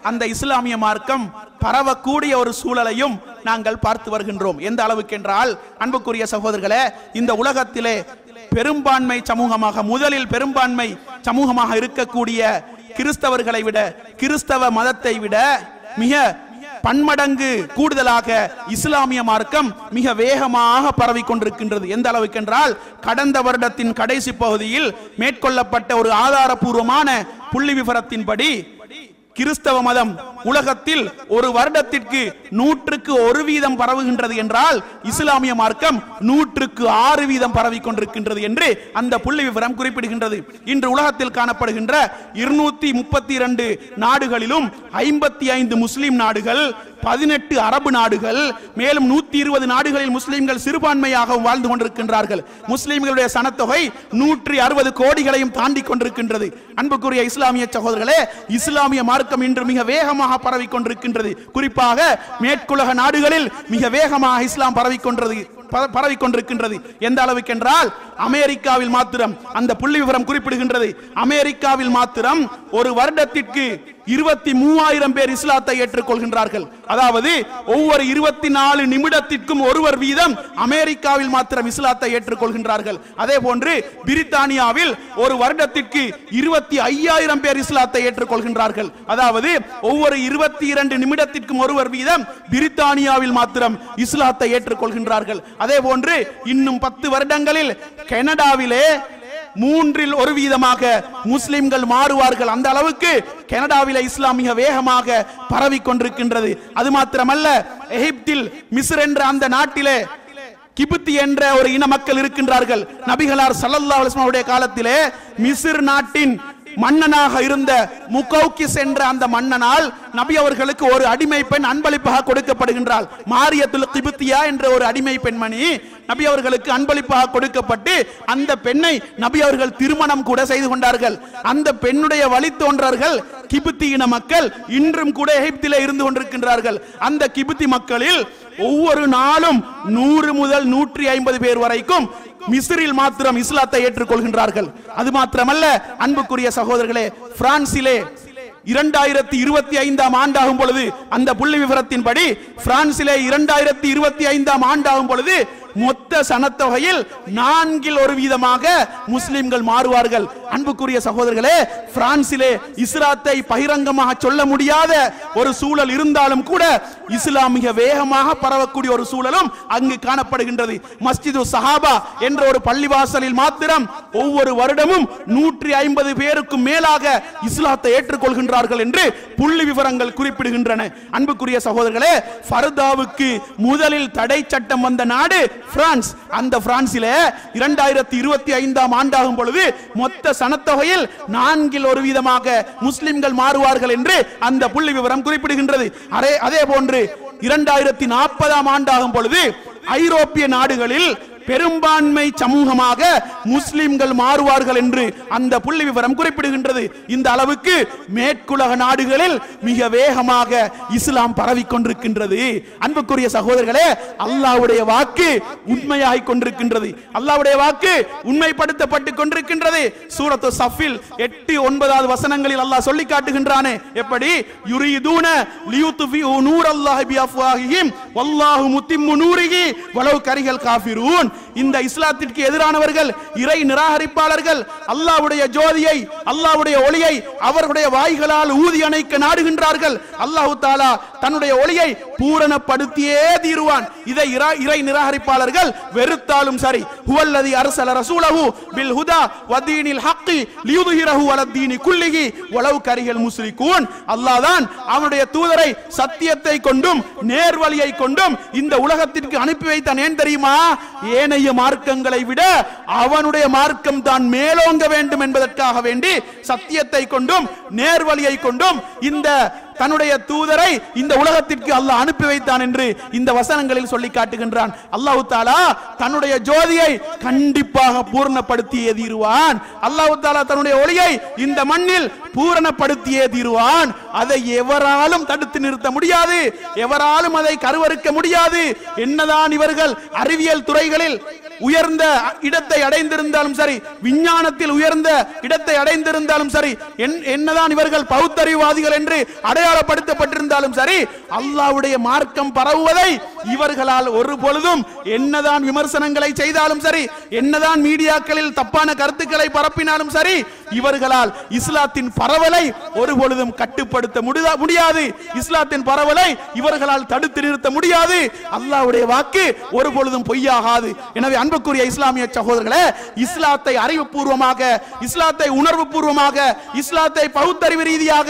அந்த இஸ்லாமிய மார்க்கம் பரவக்கூடிய ஒரு சூழலையும் நாங்கள் பார்த்து வருகின்றோம். எந்த அளவுக்கு என்றால், அன்புக்குரிய சகோதரர்களே, இந்த உலகத்திலே பெரும்பான்மை சமூகமாக, முதலில் பெரும்பான்மை சமூகமாக இருக்கக்கூடிய கிறிஸ்தவர்களை விட, கிறிஸ்தவ மதத்தை விட மிக பன்மடங்கு கூடுதலாக இஸ்லாமிய மார்க்கம் மிக வேகமாக பரவி கொண்டிருக்கின்றது. எந்த அளவுக்கு என்றால், கடந்த வருடத்தின் கடைசி பகுதியில் மேற்கொள்ளப்பட்ட ஒரு ஆதாரபூர்வமான புள்ளி விவரத்தின்படி கிறிஸ்தவ மதம் உலகத்தில் ஒரு வருடத்திற்கு 100க்கு 1% பரவுகின்றது என்றால், இஸ்லாமிய மார்க்கம் 100க்கு 6% பரவி கொண்டிருக்கின்றது என்று அந்த புள்ளி விவரம் குறிப்பிடுகின்றது. இன்று உலகத்தில் காணப்படுகின்ற 232 நாடுகளிலும் 55 முஸ்லிம் நாடுகள், 18 அரபு நாடுகள், மேலும் 120 நாடுகளில் முஸ்லிம்கள் சிறுபான்மையாக வாழ்ந்து கொண்டிருக்கின்றார்கள். முஸ்லிம்களுடைய சனத்தொகை 160 கோடிகளையும் தாண்டி கொண்டிருக்கின்றது. அன்புக்குரிய இஸ்லாமிய சகோதரர்களே, இஸ்லாமிய மார்க்கம் இன்று மிக வேகமாக பரவி கொண்டிருக்கின்றது. குறிப்பாக மேற்குலக நாடுகளில் மிக வேகமாக இஸ்லாம் பரவி கொண்டிருக்கின்றது. எந்த அளவுக்கு என்றால், அமெரிக்காவில் மாத்திரம் அந்த புள்ளி விவரம் குறிப்பிடுகின்றது, அமெரிக்காவில் மாத்திரம் ஒரு வருடத்திற்கு 23,000 பேர் இஸ்லாத்தை ஏற்றுக்கொள்கின்றார்கள். அதாவது ஒவ்வொரு 24 நிமிடத்திற்கும் ஒருவர் வீதம் அமெரிக்காவில் மாத்திரம் இஸ்லாத்தை ஏற்றுக்கொள்கின்றார்கள். அதே போன்று பிரித்தானியாவில் ஒரு வருடத்திற்கு 25,000 பேர் இஸ்லாத்தை ஏற்றுக்கொள்கின்றார்கள். அதாவது ஒவ்வொரு 22 நிமிடத்திற்கும் ஒருவர் வீதம் பிரித்தானியாவில் மாத்திரம் இஸ்லாத்தை ஏற்றுக்கொள்கின்றார்கள். அதே போன்று இன்னும் 10 வருடங்களில் கனடாவிலே 3% முஸ்லிம்கள் மாறுவார்கள். அந்த அளவுக்கு கனடாவிலே இஸ்லாம் மிக வேகமாக பரவி கொண்டிருக்கின்றது. அது மாத்திரமல்ல, எகிப்தில் மிஸ்ர் என்ற அந்த நாட்டிலே கிபுத்தி என்ற ஒரு இன மக்கள் இருக்கின்றார்கள். நபிகளார் ஸல்லல்லாஹு அலைஹி வஸல்லம் உடைய காலத்திலே மிஸ்ர் நாட்டின் மன்னனாக இருந்த முகௌகிஸ் என்ற அந்த மன்னனால் நபி அவர்களுக்கு ஒரு அடிமை பெண் அன்பளிப்பாக கொடுக்கப்படுகின்றாள். மாரியத்துல் கிபுத்தியா என்ற ஒரு அடிமை பெண்மணி நபி அவர்களுக்கு அன்பளிப்பாக கொடுக்கப்பட்டு அந்த பெண்ணை நபி அவர்கள் திருமணம் கூட செய்து கொண்டார்கள். அந்த பெண்ணுடைய வழித்தோன்றர்கள் கிபுத்தி இன மக்கள் இன்றும் கூட எகிப்திலே இருந்து கொண்டிருக்கின்றார்கள். அந்த கிபுத்தி மக்களில் ஒவ்வொரு நாளும் 100 முதல் 150 பேர் வரைக்கும் மிஸ்ரில் மாத்திரம் இஸ்லாத்தை ஏற்றுக்கொள்கின்றார்கள். அது மாத்திரமல்ல, அன்புக்குரிய சகோதரர்களே, பிரான்சிலே 2025 ஆண்டாகும் பொழுது, அந்த புள்ளி விவரத்தின்படி பிரான்சிலே 2025 ஆண்டாகும் பொழுது மொத்த சனத்தொகையில் 4% முஸ்லிம்கள் மாறுவார்கள். அன்புக்குரிய சகோதரர்களே, பிரான்சிலே இஸ்லாத்தை பகிரங்கமாக சொல்ல முடியாத ஒரு சூழல் இருந்தாலும் கூட இஸ்லாம் மிக வேகமாக பரவக்கூடிய ஒரு சூழலும் அங்கு காணப்படுகின்றது. மஸ்ஜிது சஹாபா என்ற ஒரு பள்ளிவாசலில் மாத்திரம் ஒவ்வொரு வருடமும் 150 பேருக்கும் மேலாக இஸ்லாத்தை ஏற்றுக்கொள்கின்றார்கள் என்று புள்ளி விவரங்கள் குறிப்பிடுகின்றன. அன்புக்குரிய சகோதரர்களே, ஃபர்தாவுக்கு முதலில் தடை சட்டம் வந்த நாடு பிரான்ஸ். அந்த பிரான்சிலே 2025 ஆண்டாகும் பொழுது மொத்த சனத்தொகையில் 4% முஸ்லிம்கள் மாறுவார்கள் என்று அந்த புள்ளி விவரம் குறிப்பிடுகின்றது. அதே போன்று 2040 ஆண்டாகும் பொழுது ஐரோப்பிய நாடுகளில் பெரும்பான்மை சமூகமாக முஸ்லிம்கள் மாறுவார்கள் என்று அந்த புள்ளி விவரம் குறிப்பிடுகின்றது. இந்த அளவுக்கு மேற்குலக நாடுகளில் மிக வேகமாக இஸ்லாம் பரவிக் கொண்டிருக்கின்றது. அன்புக்குரிய சகோதரர்களே, அல்லாஹ்வுடைய வாக்கு உண்மையாகிக் கொண்டிருக்கின்றது. அல்லாஹ்வுடைய வாக்கு உண்மைப்படுத்தப்பட்டு கொண்டிருக்கின்றது. சூரத்து ஸஃபில் 8-9 வசனங்களில் அல்லாஹ் சொல்லி காட்டுகின்றானே, எப்படி யுரீதுன லியுத்ஃபிஉ நூரல்லாஹி பிஅஃவாஹிஹிம் வல்லாஹு முத்திம்மு நூரிஹி வலவ் கரிஹல் காஃபிரூன். இந்த இஸ்லாத்திற்கு எதிரானவர்கள், இறை நிராகரிப்பாளர்கள் அல்லாஹ்வுடைய ஜோதியை, அல்லாஹ்வுடைய ஒளியை அவர்களுடைய வாய்களால் ஊதி அணைக்க நாடுகின்றார்கள். அல்லாஹ் தஆலா தன்னுடைய ஒளியை பூரணப்படுத்தியே தீருவான். இதை இறை நிராகரிப்பாளர்கள் வெறுத்தாலும் சரி. ஹுவல்லதி அர்ஸல ரசூலஹு பில் ஹுதா வதீனில் ஹக்கி லியுத்ஹிரஹு அலத்தீனி குல்லிஹி வலவ் கரிஹல் முஸ்ரிகூன். அல்லாஹ் தான் அவனுடைய தூதரை சத்தியத்தை கொண்டும் நேர்வழியை கொண்டும் இந்த உலகத்திற்கு அனுப்பி வைத்தான். ஏன் தெரியுமா? ஏனைய மார்க்கங்களை விட அவனுடைய மார்க்கம் தான் மேலோங்க வேண்டும் என்பதற்காக வேண்டி சத்தியத்தை கொண்டும் நேர்வழியை கொண்டும் இந்த தன்னுடைய தூதரை இந்த உலகத்திற்கு அல்லாஹ் அனுப்பி வைத்தான் என்று இந்த வசனங்களில் சொல்லி காட்டுகின்றான். அல்லாஹ் தஆலா தன்னுடைய ஜோதியை கண்டிப்பாக பூரணப்படுத்தியே தீருவான். அல்லாஹ் தஆலா தன்னுடைய ஒளியை இந்த மண்ணில் பூரணப்படுத்தியே தீருவான். அதை எவராலும் தடுத்து நிறுத்த முடியாது, எவராலும் அதை கருவறுக்க முடியாது. என்னதான் இவர்கள் அறிவியல் துறைகளில் உயர்ந்த இடத்தை அடைந்திருந்தாலும் சரி, விஞ்ஞானத்தில் உயர்ந்த இடத்தை அடைந்திருந்தாலும் சரி, என்னதான் இவர்கள் பௌத்தறிவாதிகள் என்று அடையாளப்படுத்தப்பட்டிருந்தாலும் சரி, அல்லாஹ்வுடைய மார்க்கம் பரவுவதை இவர்களால் ஒரு பொழுதும், என்னதான் விமர்சனங்களை செய்தாலும் சரி, என்னதான் மீடியாக்களில் தப்பான கருத்துக்களை பரப்பினாலும் சரி, இவர்களால் இஸ்லாத்தின் பரவலை ஒரு பொழுதும் கட்டுப்படுத்த முடியாது. இஸ்லாத்தின் பரவலை இவர்களால் தடுத்து நிறுத்த முடியாது. அல்லாஹ்வுடைய வாக்கு ஒரு பொழுதும் பொய்யாகாது. எனவே அன்புக்குரிய இஸ்லாமிய சகோதரர்களே, இஸ்லாத்தை அறிவுபூர்வமாக, இஸ்லாத்தை உணர்வு பூர்வமாக, இஸ்லாத்தை பகுத்தறிவு ரீதியாக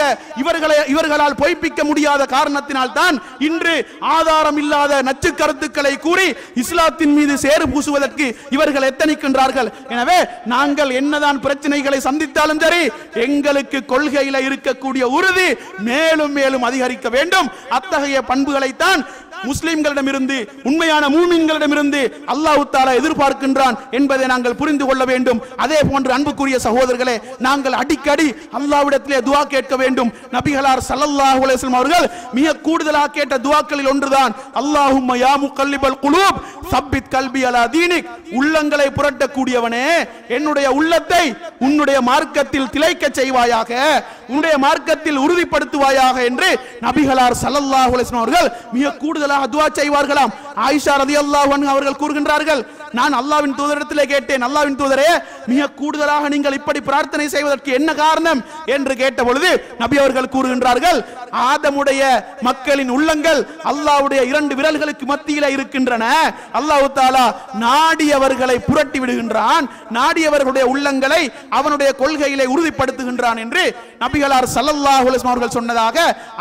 இவர்களால் பொய்ப்பிக்க முடியாத காரணத்தினால் தான் இன்று ஆதாரம் இல்லாத நச்சு கருத்துக்களை கூறி இஸ்லாத்தின் மீது சேறு பூசுவதற்கு இவர்கள் எத்தனிக்கின்றார்கள். எனவே நாங்கள் என்னதான் பிரச்சனைகளை சந்தித்தாலும் சரி, எங்களுக்கு கொள்கையில இருக்கக்கூடிய உறுதி மேலும் மேலும் அதிகரிக்க வேண்டும். அத்தகைய பண்புகளைத்தான் முஸ்லிம்களிடமிருந்து, உண்மையான மூமின்களிடமிருந்து அல்லாஹ் தஆலா எதிர்பார்க்கின்றான் என்பதை நாங்கள் புரிந்து கொள்ள வேண்டும். அதே போன்று அன்புக்குரிய சகோதரர்களே, நாங்கள் அடிக்கடி அல்லாஹ்விடத்திலே துஆ கேட்க வேண்டும். நபிகளார் ஸல்லல்லாஹு அலைஹி வஸல்லம் அவர்கள் மிக கூடுதலாக கேட்ட துஆக்களில் ஒன்றுதான் அல்லாஹும்ம யா முகல்லிபல் குலூப் சப்பித் கல்பி அலா தீனிக். உள்ளங்களை புரட்டக்கூடியவனே, என்னுடைய உள்ளத்தை உன்னுடைய மார்க்கத்தில் திளைக்க செய்வாயாக, உன்னுடைய மார்க்கத்தில் உறுதிப்படுத்துவாயாக என்று நபிகளார் ஸல்லல்லாஹு அலைஹி வஸல்லம் அவர்கள் மிக கூடுதலாக துஆ செய்வார்களாம். ஆயிஷா ரலியல்லாஹு அன்ஹா அவர்கள் கூறுகின்றார்கள், நான் அல்லாஹ்வின் தூதரிடத்திலே கேட்டேன், அல்லாஹ்வின் தூதரே, மிக கூடுதலாக நீங்கள் இப்படி பிரார்த்தனை செய்வதற்கு என்ன காரணம் என்று கேட்ட பொழுது நபி அவர்கள் கூறுகின்றார்கள், ஆதமுடைய மக்களின் உள்ளங்கள் அல்லாஹ்வுடைய 2 விரல்களுக்கு மத்தியிலே இருக்கின்றன. அல்லாஹ் தஆலா நாடியவர்களை புரட்டி விடுகின்றான், நாடியவர்களுடைய உள்ளங்களை அவனுடைய கொள்கையிலே உறுதிப்படுத்துகின்றான் என்று நபிகளார் ஸல்லல்லாஹு அலைஹி வஸல்லம் அவர்கள் சொன்னதாக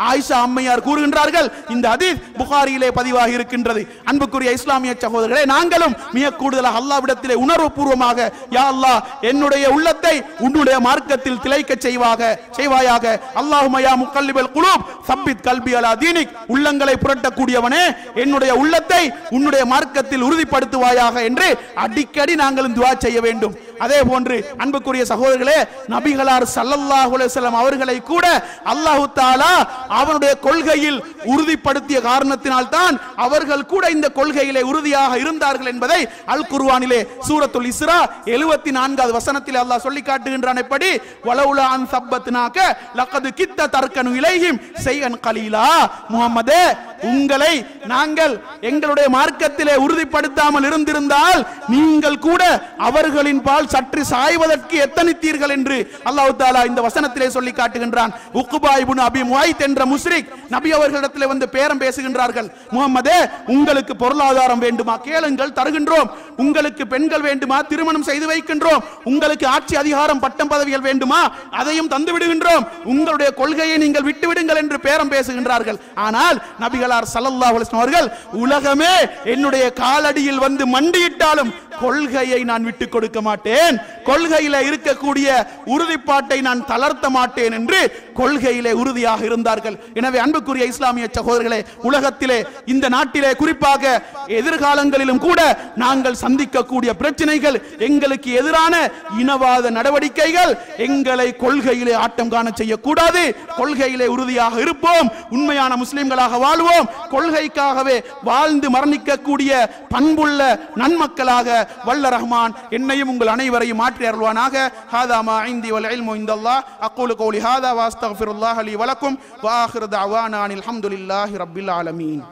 ஆயிஷா அம்மையார் கூறுகின்றார்கள். இந்த ஹதீஸ் புகாரியிலே பதிவாகி இருக்கின்றது. அன்புக்குரிய இஸ்லாமிய சகோதரர்களே, நாங்களும் மிக கூடுதலாக அல்லாஹ்விடத்திலே உணர்வு பூர்வமாக, யா அல்லாஹ், என்னுடைய உள்ளத்தை உன்னுடைய மார்க்கத்தில் திளைக்க செய்வாயாக. அல்லாஹும்ம யா முகல்லிபல் குலூப் சப்பித் கல்பி அலா தீனிக். உள்ளங்களை புரட்டக்கூடியவனே, என்னுடைய உள்ளத்தை உன்னுடைய மார்க்கத்தில் உறுதிப்படுத்துவாயாக என்று அடிக்கடி நாங்கள் துஆ செய்ய வேண்டும். அதே போன்று அன்புக்குரிய சகோதரர்களே, நபிகளார் ஸல்லல்லாஹு அலைஹி வஸல்லம் அவர்களை கூட அல்லாஹ் தஆலா அவனுடைய கொள்கையில் உறுதிப்படுத்திய காரணத்தினால் தான் அவர்கள் கூட இந்த கொள்கையிலே உறுதியாக இருந்தார்கள் என்பதை அல் குர்ஆனிலே சூரத்துல் இஸ்ரா 74வது வசனத்தில் அல்லாஹ் சொல்லி காட்டுகின்றான். எப்படி வலவுலா அன் சப்பத்னாக லகத் கித்த தர்கனு இலைஹிம் ஷைஅன் கலீலா. முஹம்மதே, உங்களை நாங்கள் எங்களுடைய மார்க்கத்திலே உறுதிப்படுத்தாமல் இருந்திருந்தால் நீங்கள் கூட அவர்களின் பால் சற்று சாய்வதற்கு எத்தனித்தீர்கள் என்று அல்லாஹ் தஆலா இந்த வசனத்திலே சொல்லி காட்டுகின்றான். உக்பா இப்னு அபி முஐத் என்ற முஸ்ரிக் நபி அவர்களிடத்திலே வந்து பேரம் பேசுகின்றார்கள். முஹம்மதே, உங்களுக்கு பொருளாதாரம் வேண்டுமா? கேளுங்கள், தருகின்றோம். உங்களுக்கு பெண்கள் வேண்டுமா? திருமணம் செய்து வைக்கின்றோம். உங்களுக்கு ஆட்சி அதிகாரம் பட்டம் பதவிகள் வேண்டுமா? அதையும் தந்து விடுகின்றோம். உங்களுடைய கொள்கையை நீங்கள் விட்டு விடுங்கள் என்று பேரம் பேசுகின்றார்கள். ஆனால் நபிகளார் ஸல்லல்லாஹு அலைஹி வஸல்லம் அவர்கள், உலகமே என்னுடைய காலடியில் வந்து மண்டியிட்டாலும் கொள்கையை நான் விட்டுக் கொடுக்க மாட்டேன், கொள்கையில இருக்கக்கூடிய உறுதிப்பாட்டை நான் தளர்த்த மாட்டேன் என்று கொள்கையிலே உறுதியாக இருந்தார்கள். எனவே அன்புக்குரிய இஸ்லாமிய சகோதரர்களே, உலகத்திலே இந்த நாட்டிலே குறிப்பாக எதிர்காலங்களிலும் கூட நாங்கள் சந்திக்கக்கூடிய பிரச்சனைகள், எங்களுக்கு எதிரான இனவாத நடவடிக்கைகள் எங்களை கொள்கையிலே ஆட்டம் காண செய்யக்கூடாது. கொள்கையிலே உறுதியாக இருப்போம், உண்மையான முஸ்லிம்களாக வாழ்வோம், கொள்கைக்காகவே வாழ்ந்து மரணிக்கக்கூடிய பண்புள்ள நன்மக்களாக வல்ல ரஹ்மான் என்னையும் உங்கள் அனைவரையும் மாற்றி அருள்வானாக. ஹாதா மா இந்தி வல் இல்மு இந்தல்லாஹ். அக்கூலு கௌலி ஹாதா வ அஸ்தக்ஃபிருல்லாஹ லி வ லக்கும் வ ஆகிரு தஅவானா அனில் ஹம்துலில்லாஹி ரப்பில் ஆலமீன்.